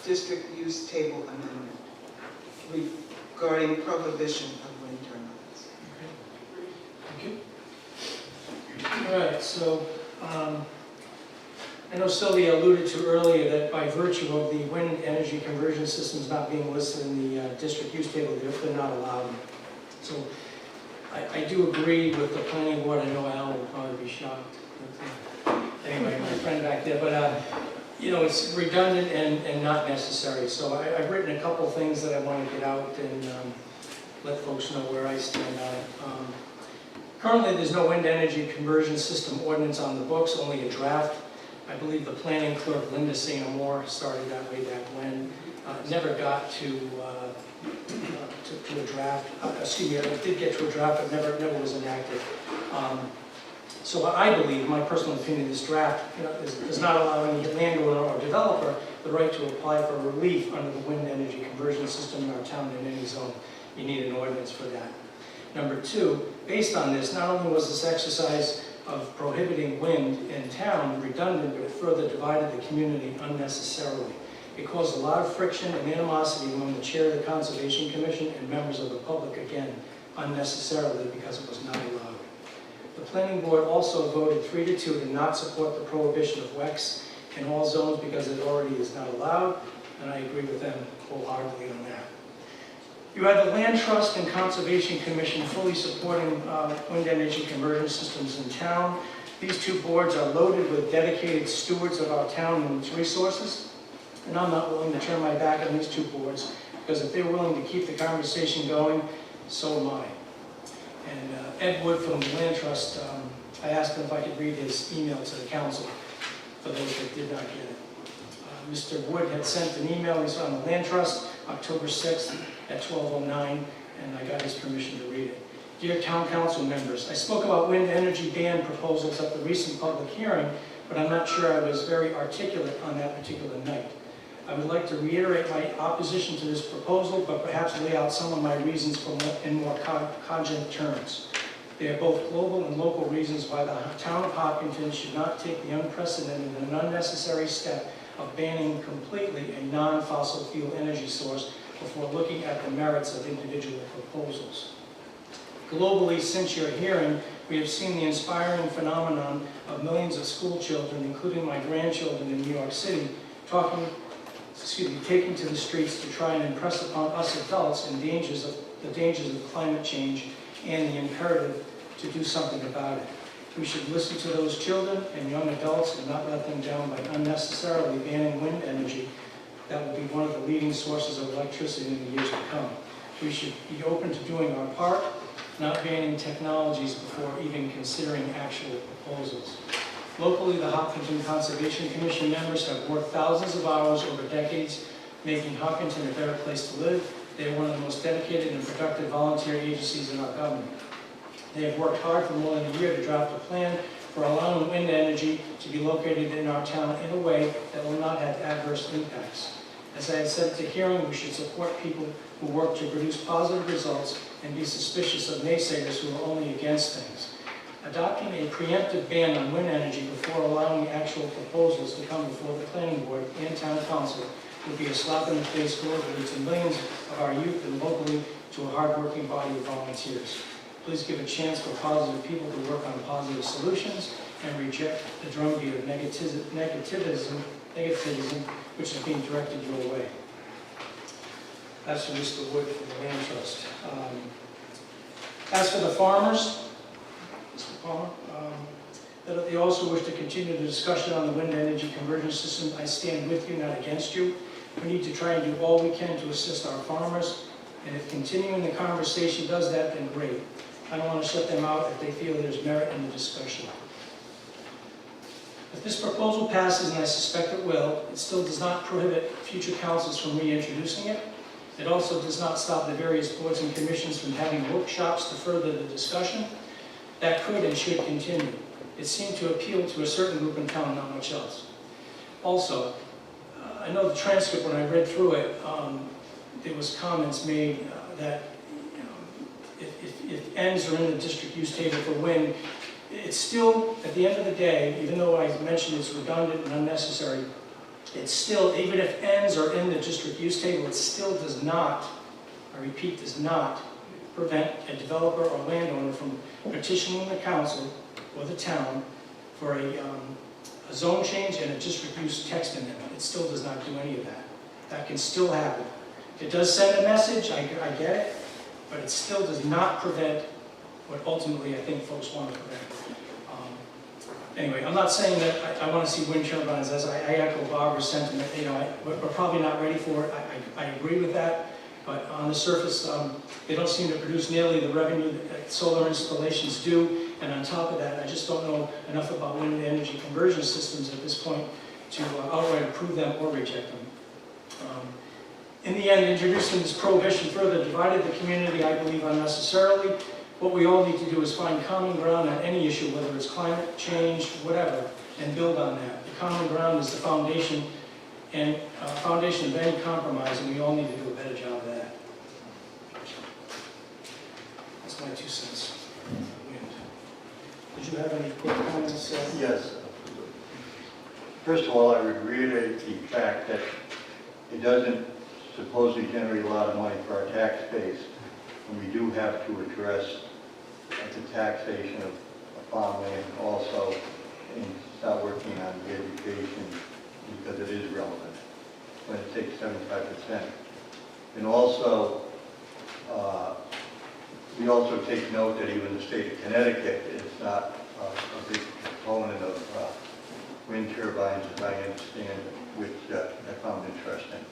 district use table amendment regarding prohibition of wind turbines. Thank you. All right, so I know Sylvia alluded to earlier that by virtue of the wind energy conversion systems not being listed in the district use table, they're not allowed. So I do agree with the planning board. I know Al will probably be shocked. Anyway, my friend back there, but you know, it's redundant and not necessary. So I've written a couple things that I want to get out and let folks know where I stand on it. Currently, there's no wind energy conversion system ordinance on the books, only a draft. I believe the planning clerk, Linda St. Amour, started that way back when. Never got to a draft. Excuse me, it did get to a draft, but never was enacted. So I believe, my personal opinion, this draft does not allow any landowner or developer the right to apply for relief under the wind energy conversion system in our town in any zone. You need an ordinance for that. Number two, based on this, not only was this exercise of prohibiting wind in town redundant, but it further divided the community unnecessarily. It caused a lot of friction and animosity among the chair of the Conservation Commission and members of the public, again, unnecessarily because it was not allowed. The planning board also voted 3-2 to not support the prohibition of WEX in all zones because it already is not allowed, and I agree with them wholeheartedly on that. You have the Land Trust and Conservation Commission fully supporting wind energy conversion systems in town. These two boards are loaded with dedicated stewards of our town and its resources, and I'm not willing to turn my back on these two boards because if they're willing to keep the conversation going, so am I. And Ed Wood from the Land Trust, I asked him if I could read his email to the council for those that did not get it. Mr. Wood had sent an email, he's on the Land Trust, October 6th at 12:09, and I got his permission to read it. Dear Town Council members, I spoke about wind energy ban proposals at the recent public hearing, but I'm not sure I was very articulate on that particular night. I would like to reiterate my opposition to this proposal, but perhaps lay out some of my reasons in more cogent terms. They are both global and local reasons why the town of Hopkinton should not take the unprecedented and unnecessary step of banning completely a non-fossil fuel energy source before looking at the merits of individual proposals. Globally, since your hearing, we have seen the inspiring phenomenon of millions of school children, including my grandchildren in New York City, taking to the streets to try and impress upon us adults the dangers of climate change and the imperative to do something about it. We should listen to those children and young adults and not let them down by unnecessarily banning wind energy that will be one of the leading sources of electricity in the years to come. We should be open to doing our part, not banning technologies before even considering actual proposals. Locally, the Hopkinton Conservation Commission members have worked thousands of hours over decades, making Hopkinton a better place to live. They are one of the most dedicated and productive volunteer agencies in our government. They have worked hard for more than a year to draft a plan for allowing wind energy to be located in our town in a way that will not have adverse impacts. As I had said at the hearing, we should support people who work to produce positive results and be suspicious of naysayers who are only against things. Adopting a preemptive ban on wind energy before allowing actual proposals to come before the planning board and town council would be a slap in the face globally to millions of our youth and locally to a hardworking body of volunteers. Please give a chance for positive people to work on positive solutions and reject the drumbeat of negativism which is being directed your way. That's from Mr. Wood from the Land Trust. As for the farmers, Mr. Palmer, that they also wish to continue the discussion on the wind energy conversion system. I stand with you, not against you. We need to try and do all we can to assist our farmers, and if continuing the conversation does that, then great. I don't want to shut them out if they feel there's merit in the discussion. If this proposal passes, and I suspect it will, it still does not prohibit future councils from reintroducing it. It also does not stop the various boards and commissions from having workshops to further the discussion. That could and should continue. It seemed to appeal to a certain group in town, not much else. Also, I know the transcript, when I read through it, there was comments made that if ends are in the district use table for wind, it's still, at the end of the day, even though I mentioned it's redundant and unnecessary, it's still, even if ends are in the district use table, it still does not, I repeat, does not prevent a developer or landowner from petitioning the council or the town for a zone change and a district use text amendment. It still does not do any of that. That can still happen. It does send a message, I get it, but it still does not prevent what ultimately I think folks want to prevent. Anyway, I'm not saying that I want to see wind turbines, as I echo Barbara's sentiment. You know, we're probably not ready for it. I agree with that, but on the surface, they don't seem to produce nearly the revenue that solar installations do. And on top of that, I just don't know enough about wind energy conversion systems at this point to outright approve them or reject them. In the end, introducing this prohibition further divided the community, I believe, unnecessarily. What we all need to do is find common ground on any issue, whether it's climate change, whatever, and build on that. The common ground is the foundation, and foundation of any compromise, and we all need to do a better job of that. That's my 2 cents. Wind. Did you have any quick comments? Yes. First of all, I would reiterate the fact that it doesn't supposedly generate a lot of money for our tax base, and we do have to address the taxation of farmland also and start working on the education because it is relevant when it takes 75%. And also, we also take note that even the state of Connecticut is not a big proponent of wind turbines, as I understand it, which I found interesting.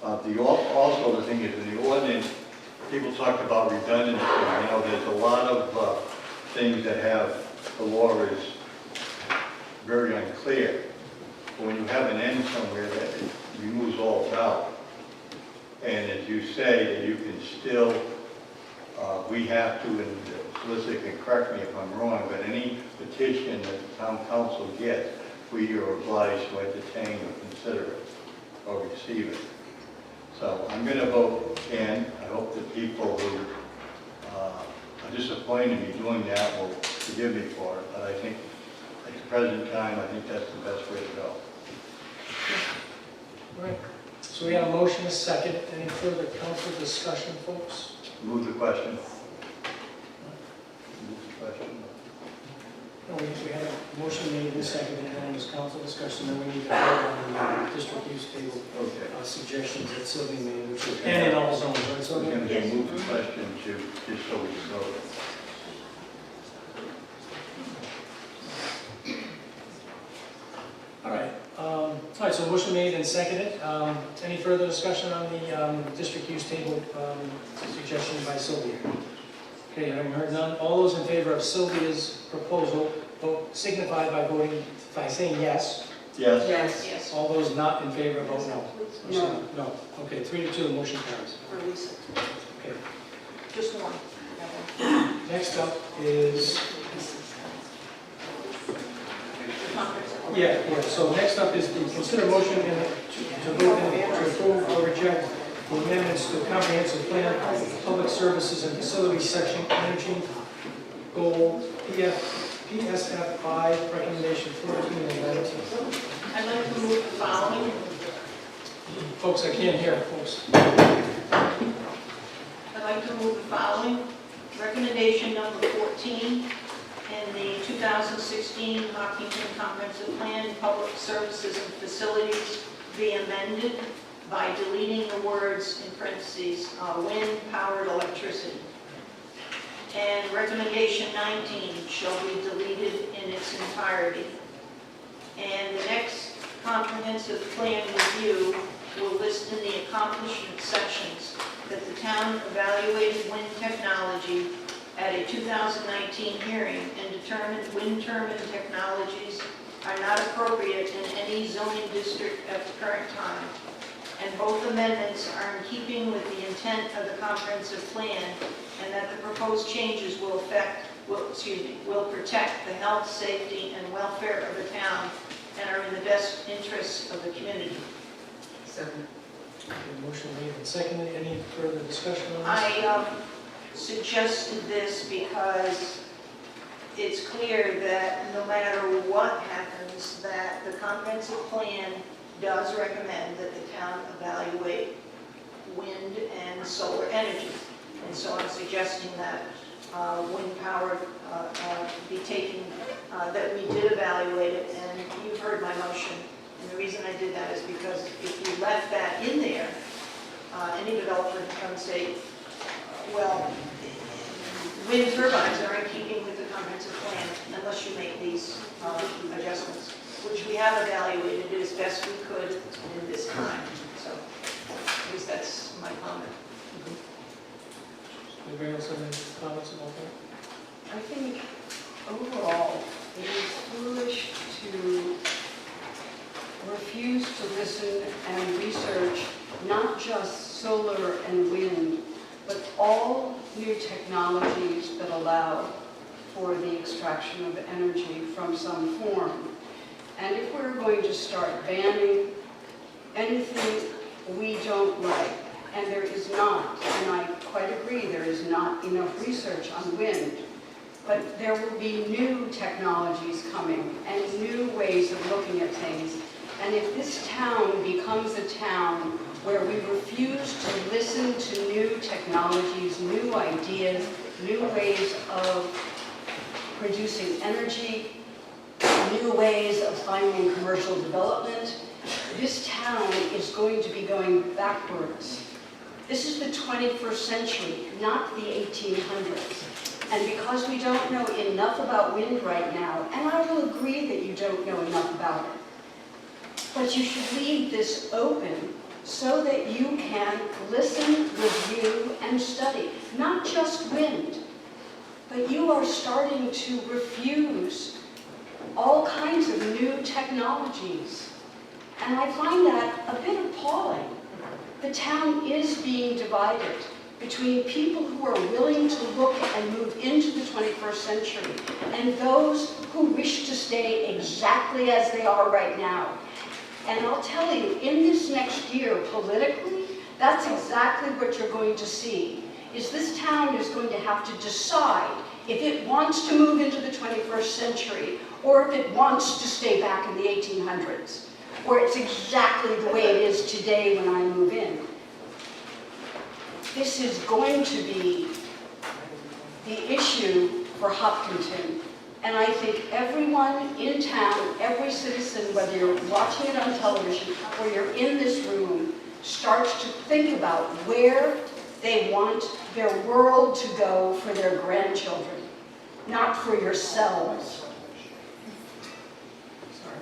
Also, the thing is, in the ordinance, people talk about redundancy. You know, there's a lot of things that have, the law is very unclear. But when you have an end somewhere, that it removes all doubt. And as you say, that you can still, we have to, and Solicitor can correct me if I'm wrong, but any petition that the town council gets, we are obliged to entertain or consider it or receive it. So I'm going to vote and I hope that people who are disappointed in me doing that will forgive me for it. But I think at the present time, I think that's the best way to go. All right. So we have a motion, a second. Any further council discussion, folks? Move the question. Move the question. No, we had a motion made and seconded, and then there's council discussion, then we need to vote on the district use table suggestions that Sylvia made, which is, and in all zones, right? So I'm going to move the question to, just so we can vote. All right. All right, so motion made and seconded. Any further discussion on the district use table suggestion by Sylvia? Okay, having heard none, all those in favor of Sylvia's proposal vote signify by voting, by saying yes. Yes. Yes. Yes. All those not in favor vote no. No. No. Okay, 3-2, the motion carries. For Lisa. Okay. Just one. Next up is, so next up is the consider motion to vote to approve or reject the amendments to the comprehensive plan, public services and facilities section, energy goal, PSF 5, recommendation 14 and 19. I'd like to move the following. Folks, I can't hear, folks. I'd like to move the following. Recommendation number 14 in the 2016 Hopkinton Comprehensive Plan, Public Services and Facilities be amended by deleting the words in parentheses, wind-powered electricity. And recommendation 19 shall be deleted in its entirety. And the next comprehensive plan review will list in the accomplishment sections that the town evaluated wind technology at a 2019 hearing and determined wind turbine technologies are not appropriate in any zoning district at the current time. And both amendments are in keeping with the intent of the comprehensive plan, and that the proposed changes will protect the health, safety, and welfare of the town and are in the best interests of the community. Second. Okay, motion made and seconded. Any further discussion on this? I suggested this because it's clear that no matter what happens, that the comprehensive plan does recommend that the town evaluate wind and solar energy. And so I'm suggesting that wind power be taken, that we did evaluate it, and you've heard my motion. And the reason I did that is because if you left that in there, any developer can come and say, well, wind turbines are in keeping with the comprehensive plan unless you make these adjustments, which we have evaluated as best we could in this time. So at least that's my comment. Anybody else have any comments about that? I think overall, it is foolish to refuse to listen and research not just solar and wind, but all new technologies that allow for the extraction of energy from some form. And if we're going to start banning anything we don't like, and there is not, and I quite agree, there is not enough research on wind, but there will be new technologies coming and new ways of looking at things. And if this town becomes a town where we refuse to listen to new technologies, new ideas, new ways of producing energy, new ways of finding commercial development, this town is going to be going backwards. This is the 21st century, not the 1800s. And because we don't know enough about wind right now, and I will agree that you don't know enough about it, but you should leave this open so that you can listen, review, and study. Not just wind, but you are starting to refuse all kinds of new technologies. And I find that a bit appalling. The town is being divided between people who are willing to look and move into the 21st century and those who wish to stay exactly as they are right now. And I'll tell you, in this next year, politically, that's exactly what you're going to see, is this town is going to have to decide if it wants to move into the 21st century or if it wants to stay back in the 1800s, where it's exactly the way it is today when I move in. This is going to be the issue for Hopkinton. And I think everyone in town, every citizen, whether you're watching it on television or you're in this room, starts to think about where they want their world to go for their grandchildren, not for yourselves. Sorry.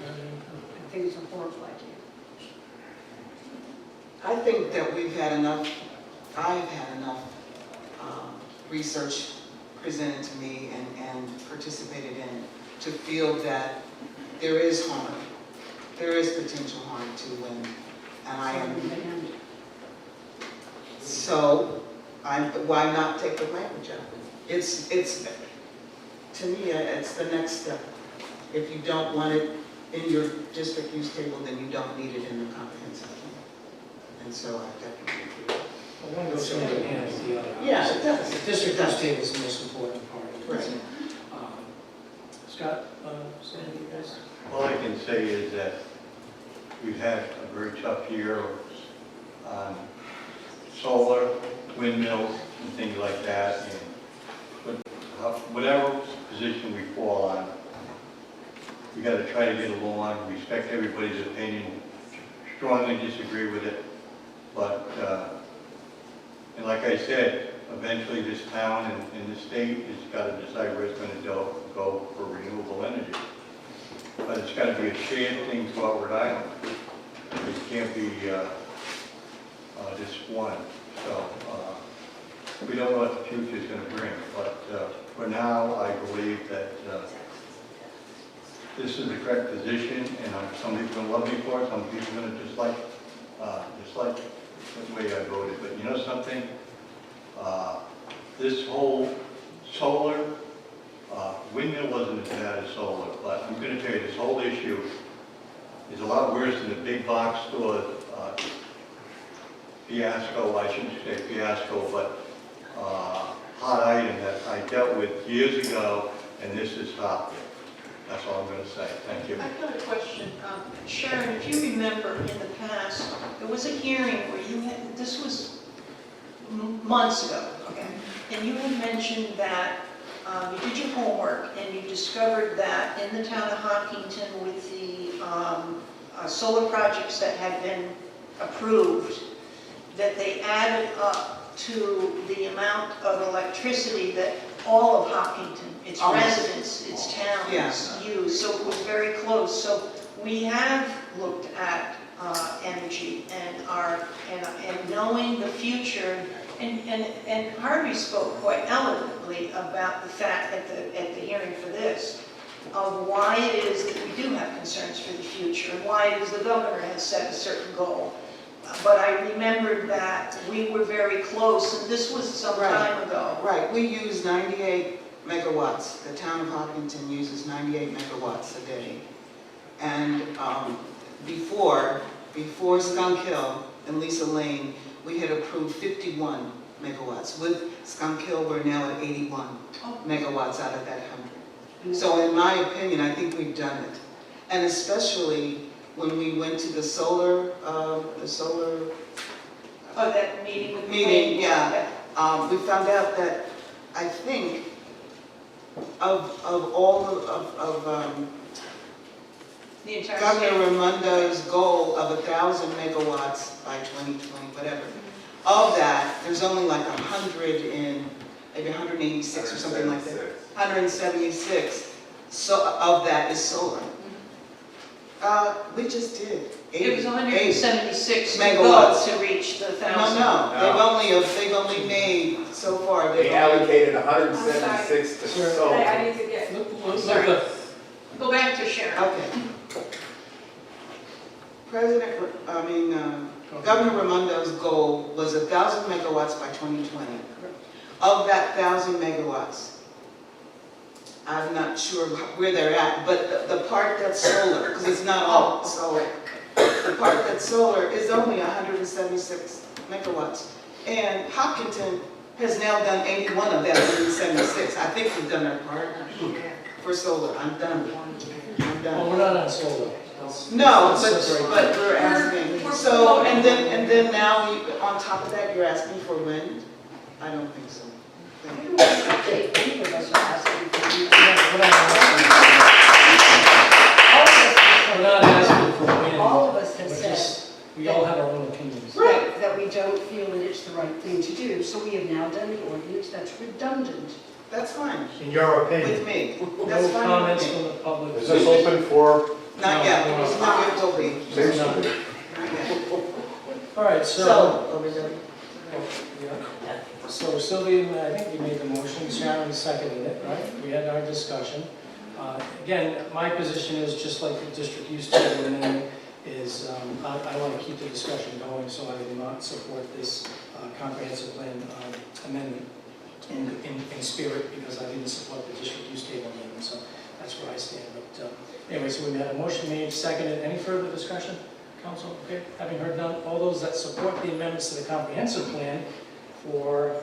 I think it's a horrible idea. I think that we've had enough, I've had enough research presented to me and participated in to feel that there is harm. There is potential harm to wind. And I am, so why not take the language out? It's, to me, it's the next step. If you don't want it in your district use table, then you don't need it in the comprehensive plan. And so I definitely agree. Well, one goes hand in hand with the other. Yeah, it does. The district use table is the most important part of it. Right. Scott, something you guys? All I can say is that we've had a very tough year on solar, windmills, and things like that. And whatever position we fall on, we got to try to get along, respect everybody's opinion, strongly disagree with it. But, and like I said, eventually this town and the state has got to decide where it's going to go for renewable energy. But it's got to be a shared thing throughout Rhode Island. It can't be just one. So we don't know what the future is going to bring. But for now, I believe that this is the correct position, and some people are going to love me for it, some people are going to dislike the way I voted. But you know something? This whole solar, windmill wasn't as bad as solar, but I'm going to tell you, this whole issue is a lot worse than the big box store fiasco, I shouldn't say fiasco, but hot item that I dealt with years ago, and this is top. That's all I'm going to say. Thank you. I've got a question. Sharon, if you remember in the past, there was a hearing where you had, this was months ago, okay? And you had mentioned that you did your homework and you discovered that in the town of Hopkinton with the solar projects that had been approved, that they added up to the amount of electricity that all of Hopkinton, its residents, its towns use. So it was very close. So we have looked at energy and knowing the future. And Harvey spoke quite eloquently about the fact at the hearing for this, of why it is that we do have concerns for the future, and why it is the governor has set a certain goal. But I remembered that we were very close, and this was some time ago. Right, we use 98 megawatts. The town of Hopkinton uses 98 megawatts a day. And before Skunk Hill and Lisa Lane, we had approved 51 megawatts. With Skunk Hill, we're now at 81 megawatts out of that 100. So in my opinion, I think we've done it. And especially when we went to the solar. Oh, that meeting with the meeting, yeah. We found out that I think of all of the entire Governor state. Raimondo's goal of 1,000 megawatts by 2020, whatever. Of that, there's only like 100 in, maybe 186 or something like that. 176. So of that is solar. We just did. It was 176 megawatts to reach the 1,000. No. They've only made so far. They allocated 176 to solar. I need to get. Sorry. Go back to Sharon. Okay. Governor Raimondo's goal was 1,000 megawatts by 2020. Of that 1,000 megawatts, I'm not sure where they're at, but the part that's solar, because it's not all solar, the part that's solar is only 176 megawatts. And Hopkinton has now done 81 of that 176. I think we've done our part for solar. I'm done. Well, we're not on solar. No, but we're asking. So, and then now, on top of that, you're asking for wind? I don't think so. Thank you. Any of us are asking for We're not asking for wind. All of us have We're said just, we all have our own opinions. that we don't feel that it's the right thing to do. So we have now done the ordinance that's redundant. That's fine In your opinion. with me. That's No fine comments with from me. the public. Is this open for? Not yet. It's not, it will be. Seems to be. Not yet. All right, so, So, so Sylvia, I think you made the motion, Sharon seconded it, right? We had our discussion. Again, my position is just like the district used to, and is I want to keep the discussion going, so I will not support this comprehensive plan amendment in spirit, because I didn't support the district use table amendment, so that's where I stand. But anyway, so we had a motion made, seconded. Any further discussion, council? Okay, having heard none, all those that support the amendments to the comprehensive plan for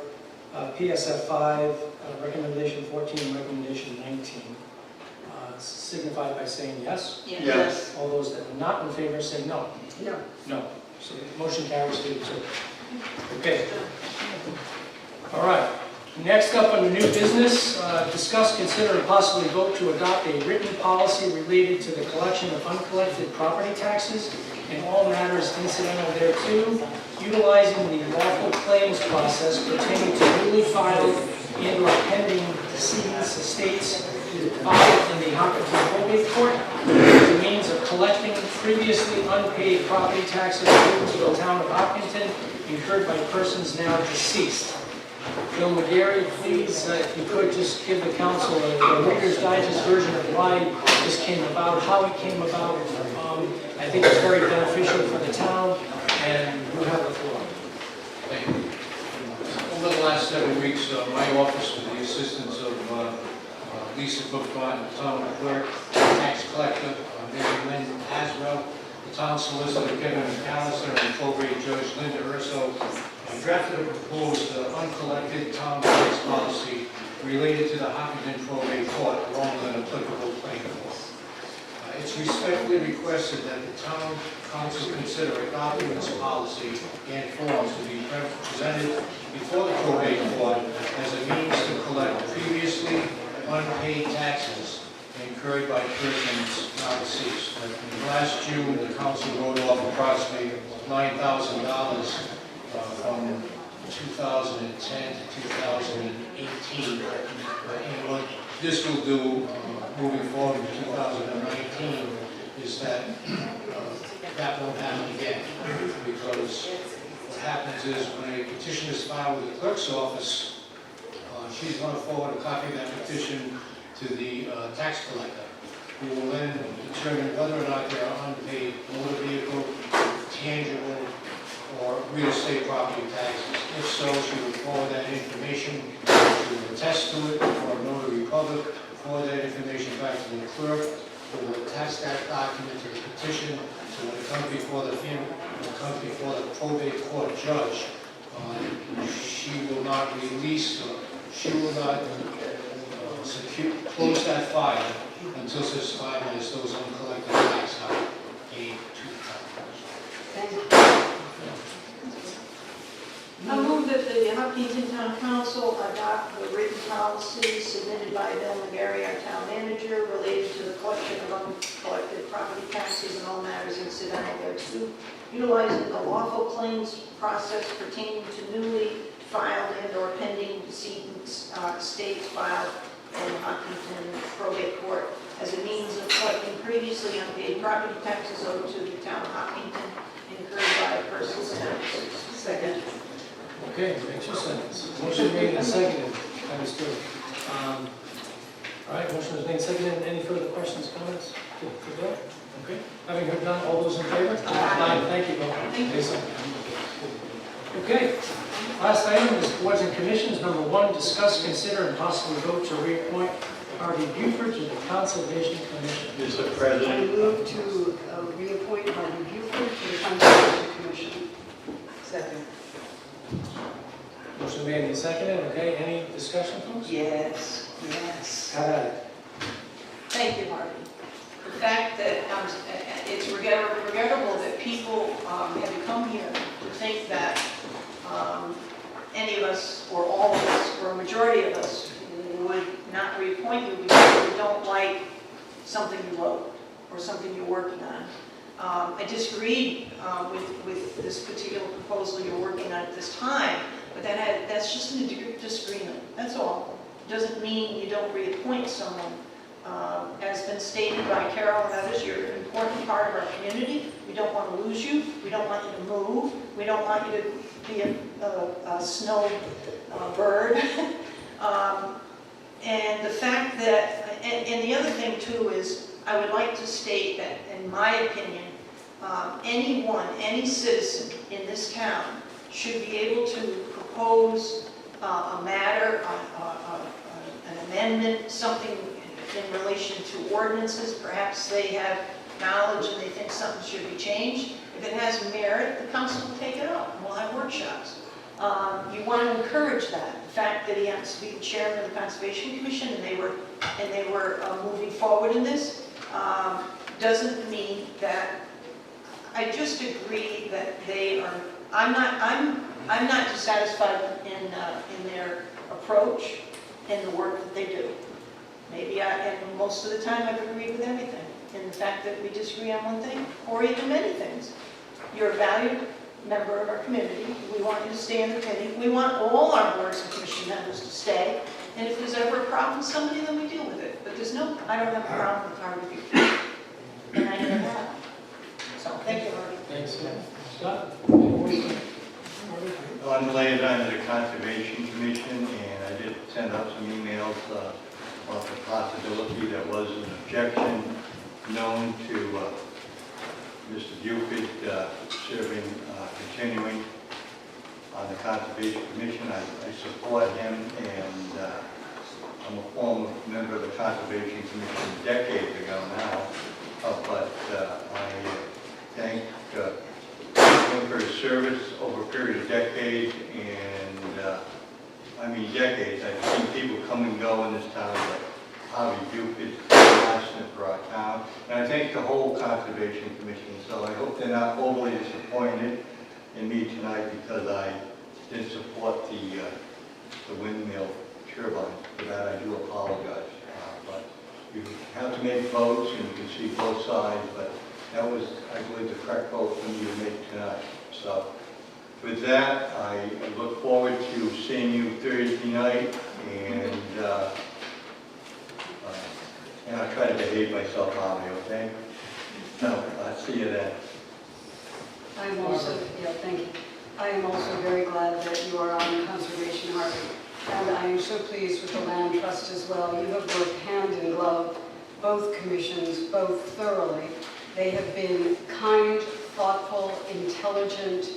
PSF 5, recommendation 14, recommendation 19, signify by saying yes. yes. All those that are not in favor say no. No. No. So the motion carries 2-2. Okay. All right. Next up under new business, discuss, consider, and possibly vote to adopt a written policy related to the collection of uncollected property taxes and all matters incidental thereto, utilizing the lawful claims process pertaining to newly filed and or pending deceased estates filed in the Hopkinton probate court as a means of collecting previously unpaid property taxes due to the town of Hopkinton incurred by persons now deceased. Bill McGarry, please, if you could just give the council a Reader's Digest version of why this came about, how it came about. I think it's very beneficial for the town, and you have the floor. Thank you. Over the last 7 weeks, my office, with the assistance of Lisa Cook, town clerk, tax collector, Mary Lynn Haswell, town solicitor Kevin McAllister and probate judge Linda Urso drafted a proposed uncollected town tax policy related to the Hopkinton probate court along with an applicable planning board. It's respectfully requested that the town council consider adopting this policy and forms to be presented before the probate court as a means to collect previously unpaid taxes incurred by persons now deceased. Last June, the council wrote off approximately $9,000 from 2010 to 2018. And what this will do, moving forward to 2019, is that that won't happen again. Because what happens is when a petition is filed with the clerk's office, she's going to forward a copy of that petition to the tax collector, who will then determine whether or not there are unpaid motor vehicle, tangible, or real estate property taxes. If so, she will forward that information, she will attest to it for a notary public, forward that information back to the clerk, who will attach that document to the petition, so when it comes before the probate court judge, she will not release, she will not close that file until such time as those uncollected taxes are paid to the town. Thank you. I move that the Hopkinton Town Council adopt the written policy submitted by Bill McGarry, our town manager, related to the collection of uncollected property taxes and all matters incidental thereto, utilizing the lawful claims process pertaining to newly filed and or pending decedents' estates filed in Hopkinton probate court as a means of collecting previously unpaid property taxes owed to the town of Hopkinton incurred by persons now deceased. Second. Okay, makes your sense. Motion made and seconded. That is good. All right, motion is made and seconded. Any further questions, comments? To Bill? Okay. Having heard none, all those in favor? Aye. Thank you, Bill. Thank you. Okay. Last item is boards and commissions. Number 1, discuss, consider, and possibly vote to reappoint Harvey Buford to the Conservation Commission. Mr. I President, move to reappoint Harvey Buford to the Conservation Commission. Second. Motion made and seconded. Okay, any discussion, folks? Yes, yes. Have at it. Thank you, Harvey. The fact that it's regrettable that people have come here to think that any of us, or all of us, or a majority of us would not reappoint you because we don't like something you wrote or something you're working on. I disagreed with this particular proposal you're working on at this time, but that's just a disagreement, that's all. It doesn't mean you don't reappoint someone. As been stated by Carol and others, you're an important part of our community. We don't want to lose you. We don't want you to move. We don't want you to be a snow bird. And the fact that, and the other thing too is, I would like to state that, in my opinion, any citizen in this town should be able to propose a matter, an amendment, something in relation to ordinances. Perhaps they have knowledge and they think something should be changed. If it has merit, the council will take it up and we'll have workshops. You want to encourage that. The fact that he happens to be the chairman of the Conservation Commission and they were moving forward in this doesn't mean that. I just agree that they are. I'm not dissatisfied in their approach and the work that they do. Maybe and most of the time I've agreed with everything. And the fact that we disagree on one thing, or even many things. You're a valued member of our community. We want you to stay in the committee. We want all our boards and commission members to stay. And if there's ever a problem with somebody, then we deal with it. But I don't have a problem with our review. And I never have. So, thank you, Harvey. Thanks. Scott? I'm the liaison to the Conservation Commission, and I did send out some emails about the possibility there was an objection known to Mr. Buford continuing on the Conservation Commission. I support him, and I'm a former member of the Conservation Commission decades ago now, but I thank service over a period of decades, and I mean decades. I've seen people come and go in this town, but Harvey Duke is constant for our town. And I thank the whole Conservation Commission, so I hope they're not overly disappointed in me tonight because I did support the windmill turbine. For that, I do apologize. But you have to make votes, and you can see both sides, but that was, I believe, the correct vote for me to make tonight. So with that, I look forward to seeing you Thursday night, and I'll try to behave myself, Harvey, okay? No, I'll see you then. I am also, yeah, thank you. I am also very glad that you are on Conservation, Harvey. And I am so pleased with the Land Trust as well. You have worked hand in glove, both commissions, both thoroughly. They have been kind, thoughtful, intelligent,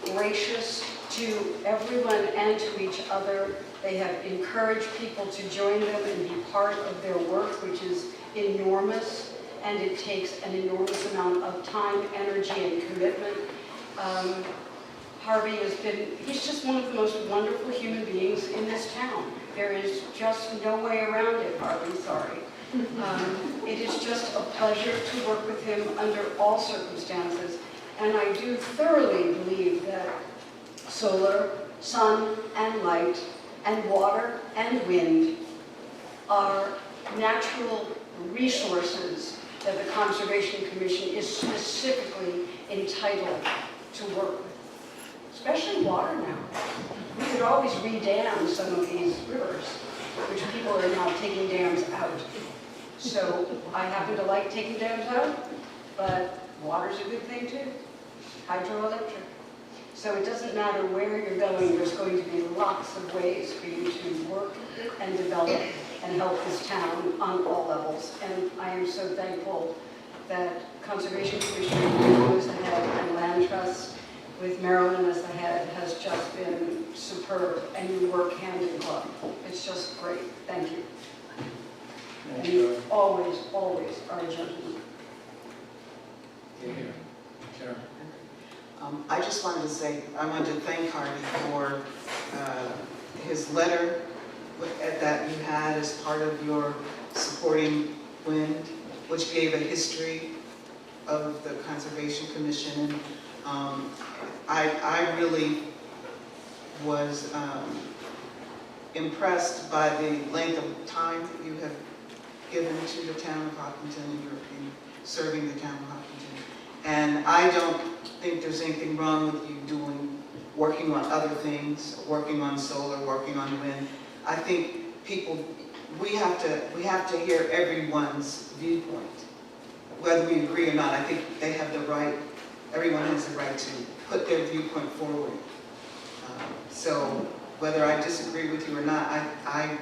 gracious to everyone and to each other. They have encouraged people to join them and be part of their work, which is enormous, and it takes an enormous amount of time, energy, and commitment. Harvey has been, he's just one of the most wonderful human beings in this town. There is just no way around it, Harvey, sorry. It is just a pleasure to work with him under all circumstances. And I do thoroughly believe that solar, sun, and light, and water, and wind are natural resources that the Conservation Commission is specifically entitled to work with. Especially water now. We could always re-dam some of these rivers, which people are now taking dams out. So I happen to like taking dams out, but water's a good thing too. Hydroelectric. So it doesn't matter where you're going, there's going to be lots of ways for you to work and develop and help this town on all levels. And I am so thankful that Conservation Commission was the head and Land Trust with Marilyn as the head has just been superb, and you work hand in glove. It's just great. Thank you. And you always, always are a gentleman. Sharon. I just wanted to say, I wanted to thank Harvey for his letter that you had as part of your supporting WIND, which gave a history of the Conservation Commission. And I really was impressed by the length of time that you have given to the town of Hopkinton and in serving the town of Hopkinton. And I don't think there's anything wrong with you working on other things, working on solar, working on wind. I think people, we have to hear everyone's viewpoint, whether we agree or not. I think they have the right, everyone has the right to put their viewpoint forward. So whether I disagree with you or not, I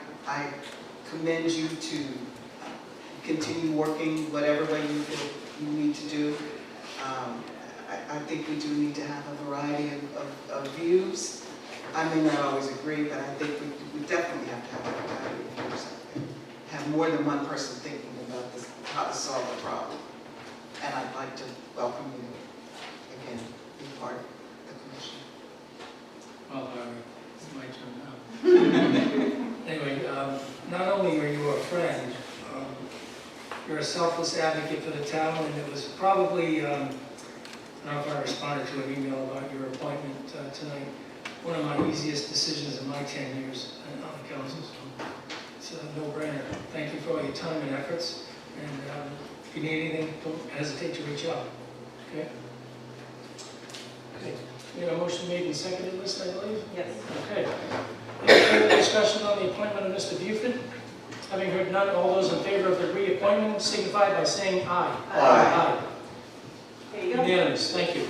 commend you to continue working whatever way you feel you need to do. I think we do need to have a variety of views. I may not always agree, but I think we definitely have to have a variety of views out there. Have more than one person thinking about this, how to solve a problem. And I'd like to welcome you again, be part of the commission. Well, it's my turn now. Anyway, not only are you a friend, you're a selfless advocate for the town, and it was probably, I don't know if I responded to an email about your appointment tonight, one of my easiest decisions in my 10 years on the council. So it's a no-brainer. Thank you for all your time and efforts, and if you need anything, don't hesitate to reach out. Okay? Okay. We have a motion made and seconded list, I believe? Yes. Okay. Any further discussion on the appointment of Mr. Buford? Having heard none, all those in favor of the reappointment signify by saying aye. Aye. There you go. Unanimous, thank you.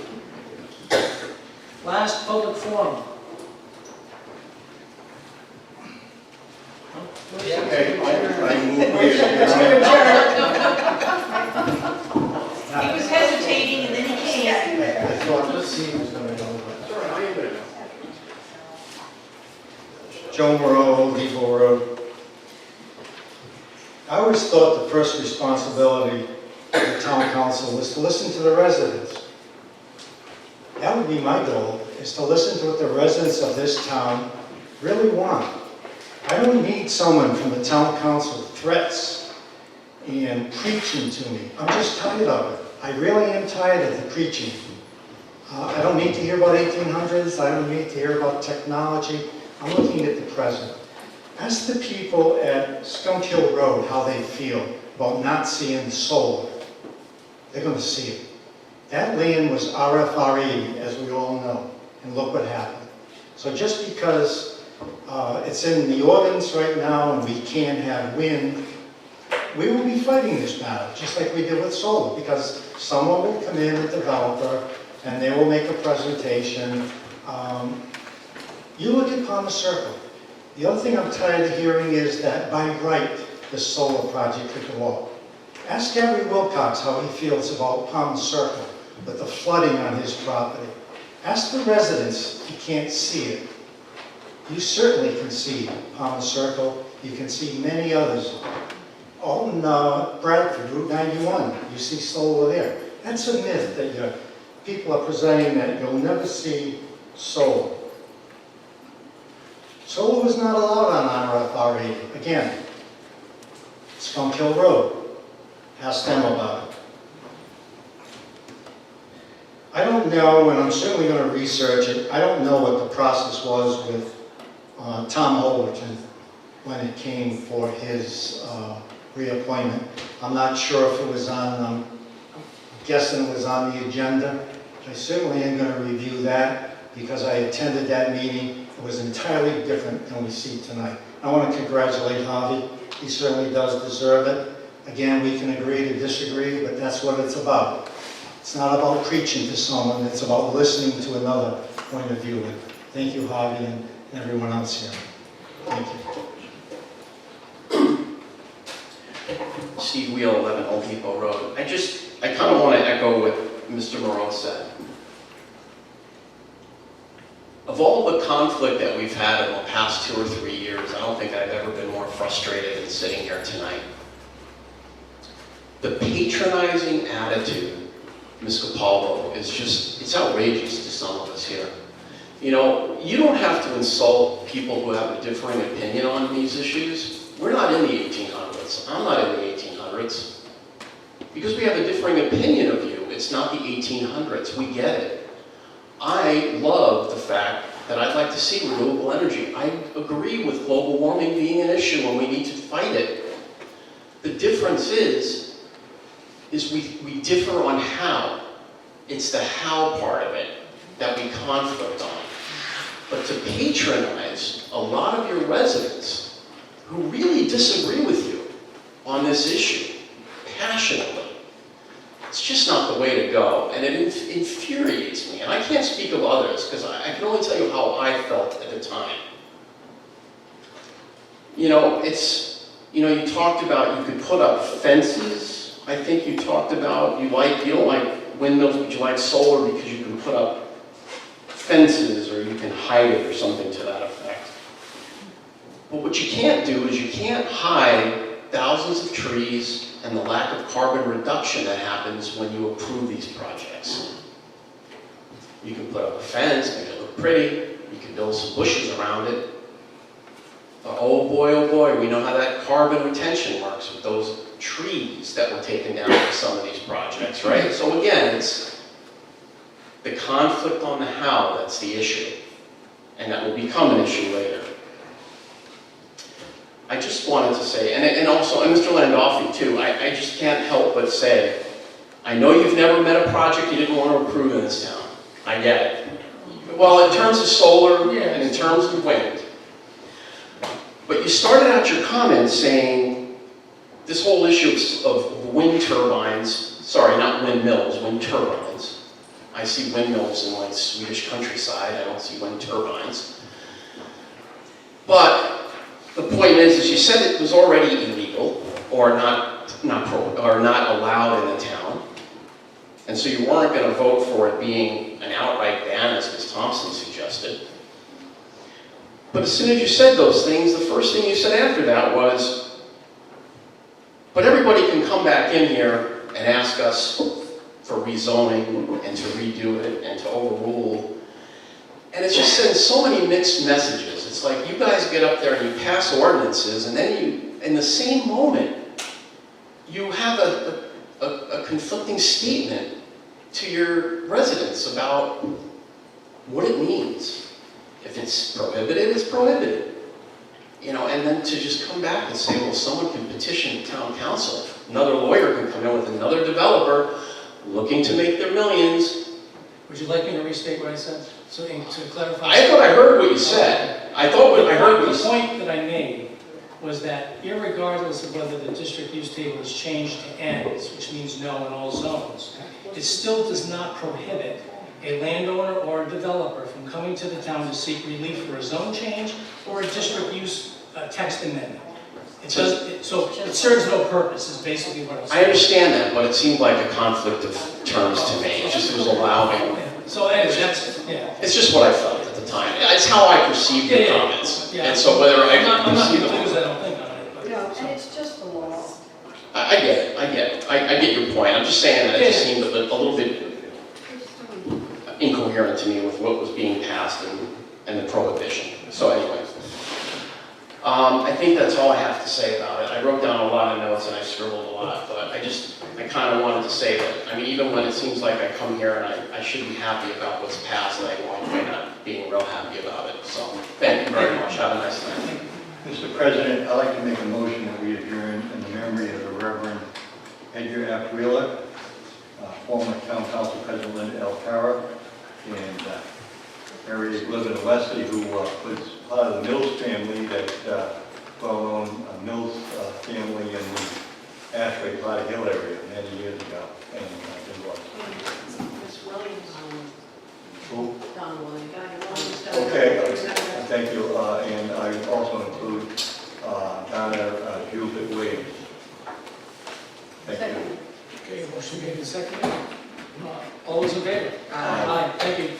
Last public forum. Okay, I move we He was hesitating and then he came. Let's see who's going to go. Joe Moreau, Old Depot Road. I always thought the first responsibility of the town council was to listen to the residents. That would be my goal, is to listen to what the residents of this town really want. I don't need someone from the town council with threats and preaching to me. I'm just tired of it. I really am tired of the preaching. I don't need to hear about 1800s. I don't need to hear about technology. I'm looking at the present. Ask the people at Skunk Hill Road how they feel about not seeing solar. They're going to see it. That land was RFRE, as we all know, and look what happened. So just because it's in the ordinance right now and we can't have wind, we will be fighting this battle, just like we did with solar, because someone will come in, a developer, and they will make a presentation. You look at Palmer Circle. The other thing I'm tired of hearing is that by right, the solar project could go up. Ask Gary Wilcox how he feels about Palmer Circle with the flooding on his property. Ask the residents if you can't see it. You certainly can see Palmer Circle. You can see many others. All in Bradford, Route 91, you see solar there. That's a myth that people are presenting, that you'll never see solar. Solar was not allowed on RFRE. Again, Skunk Hill Road. Ask them about it. I don't know, and I'm certainly going to research it, I don't know what the process was with Tom Holberton when it came for his reappointment. I'm not sure if it was on, I'm guessing it was on the agenda. I certainly am going to review that because I attended that meeting. It was entirely different than we see tonight. I want to congratulate Javi. He certainly does deserve it. Again, we can agree to disagree, but that's what it's about. It's not about preaching to someone, it's about listening to another point of view. And thank you, Javi, and everyone else here. Thank you. Steve Wheel, 11 Old Depot Road. I kind of want to echo what Mr. Moreau said. Of all the conflict that we've had in the past 2 or 3 years, I don't think I've ever been more frustrated than sitting here tonight. The patronizing attitude, Ms. Capalvo, is just, it's outrageous to some of us here. You know, you don't have to insult people who have a differing opinion on these issues. We're not in the 1800s. I'm not in the 1800s. Because we have a differing opinion of you, it's not the 1800s. We get it. I love the fact that I'd like to see renewable energy. I agree with global warming being an issue and we need to fight it. The difference is we differ on how. It's the how part of it that we conflict on. But to patronize a lot of your residents who really disagree with you on this issue passionately, it's just not the way to go, and it infuriates me. And I can't speak of others, because I can only tell you how I felt at the time. You know, you talked about you could put up fences. I think you talked about you don't like windmills, but you like solar because you can put up fences or you can hide it or something to that effect. But what you can't do is you can't hide thousands of trees and the lack of carbon reduction that happens when you approve these projects. You can put up a fence, make it look pretty, you can build some bushes around it. But oh boy, we know how that carbon retention works with those trees that were taken down for some of these projects, right? So again, it's the conflict on the how that's the issue, and that will become an issue later. I just wanted to say, and also, and Mr. Landolfi too, I just can't help but say, I know you've never met a project you didn't want to approve in this town. I get it. Well, in terms of solar and in terms of wind. But you started out your comments saying this whole issue of wind turbines, sorry, not windmills, wind turbines. I see windmills in like Swedish countryside, I don't see wind turbines. But the point is you said it was already illegal or not allowed in the town, and so you weren't going to vote for it being an outright ban, as Ms. Thompson suggested. But as soon as you said those things, the first thing you said after that was, but everybody can come back in here and ask us for rezoning and to redo it and to overrule. And it's just sending so many mixed messages. It's like you guys get up there and you pass ordinances, and then you, in the same moment, you have a conflicting statement to your residents about what it means. If it's prohibited, it's prohibited. You know, and then to just come back and say, well, someone can petition the town council. Another lawyer can come in with another developer looking to make their millions. Would you like me to restate what I said? So to clarify. I thought I heard what you said. I thought what I heard what you The said. point that I made was that irregardless of whether the district use table is changed to ends, which means no in all zones, it still does not prohibit a landowner or a developer from coming to the town to seek relief for a zone change or a district use text amendment. So it serves no purpose, is basically what I'm I saying. understand that, but it seemed like a conflict of terms to me. It just was allowing. So anyway, that's, yeah. It's just what I felt at the time. It's how I perceived the comments. Yeah. And so whether I I'm not perceive confused, I them. don't think on it. But, No, so. and it's just the law. I get it, I get it. I get your point. I'm just saying that it just seemed a little bit incoherent to me with what was being passed and the prohibition. So anyway. I think that's all I have to say about it. I wrote down a lot of notes and I scribbled a lot, but I kind of wanted to say that, I mean, even when it seems like I come here and I should be happy about what's passed, I walk away not being real happy about it. So, thank you very much. Have a nice night. Mr. President, I'd like to make a motion that we adjourn in the memory of the Reverend Edgar F. Wheeler, former town council president Linda L. Cara, and Mary Elizabeth Wesley, who was part of the Mills family, that well-known Mills family in the Ashway Potty Hill area many years ago. And it was. Miss Williams. Who? Don Williams. Okay, thank you. And I also include Donna Judith Williams. Thank you. Okay, motion made and seconded. All those in favor? Aye. Thank you.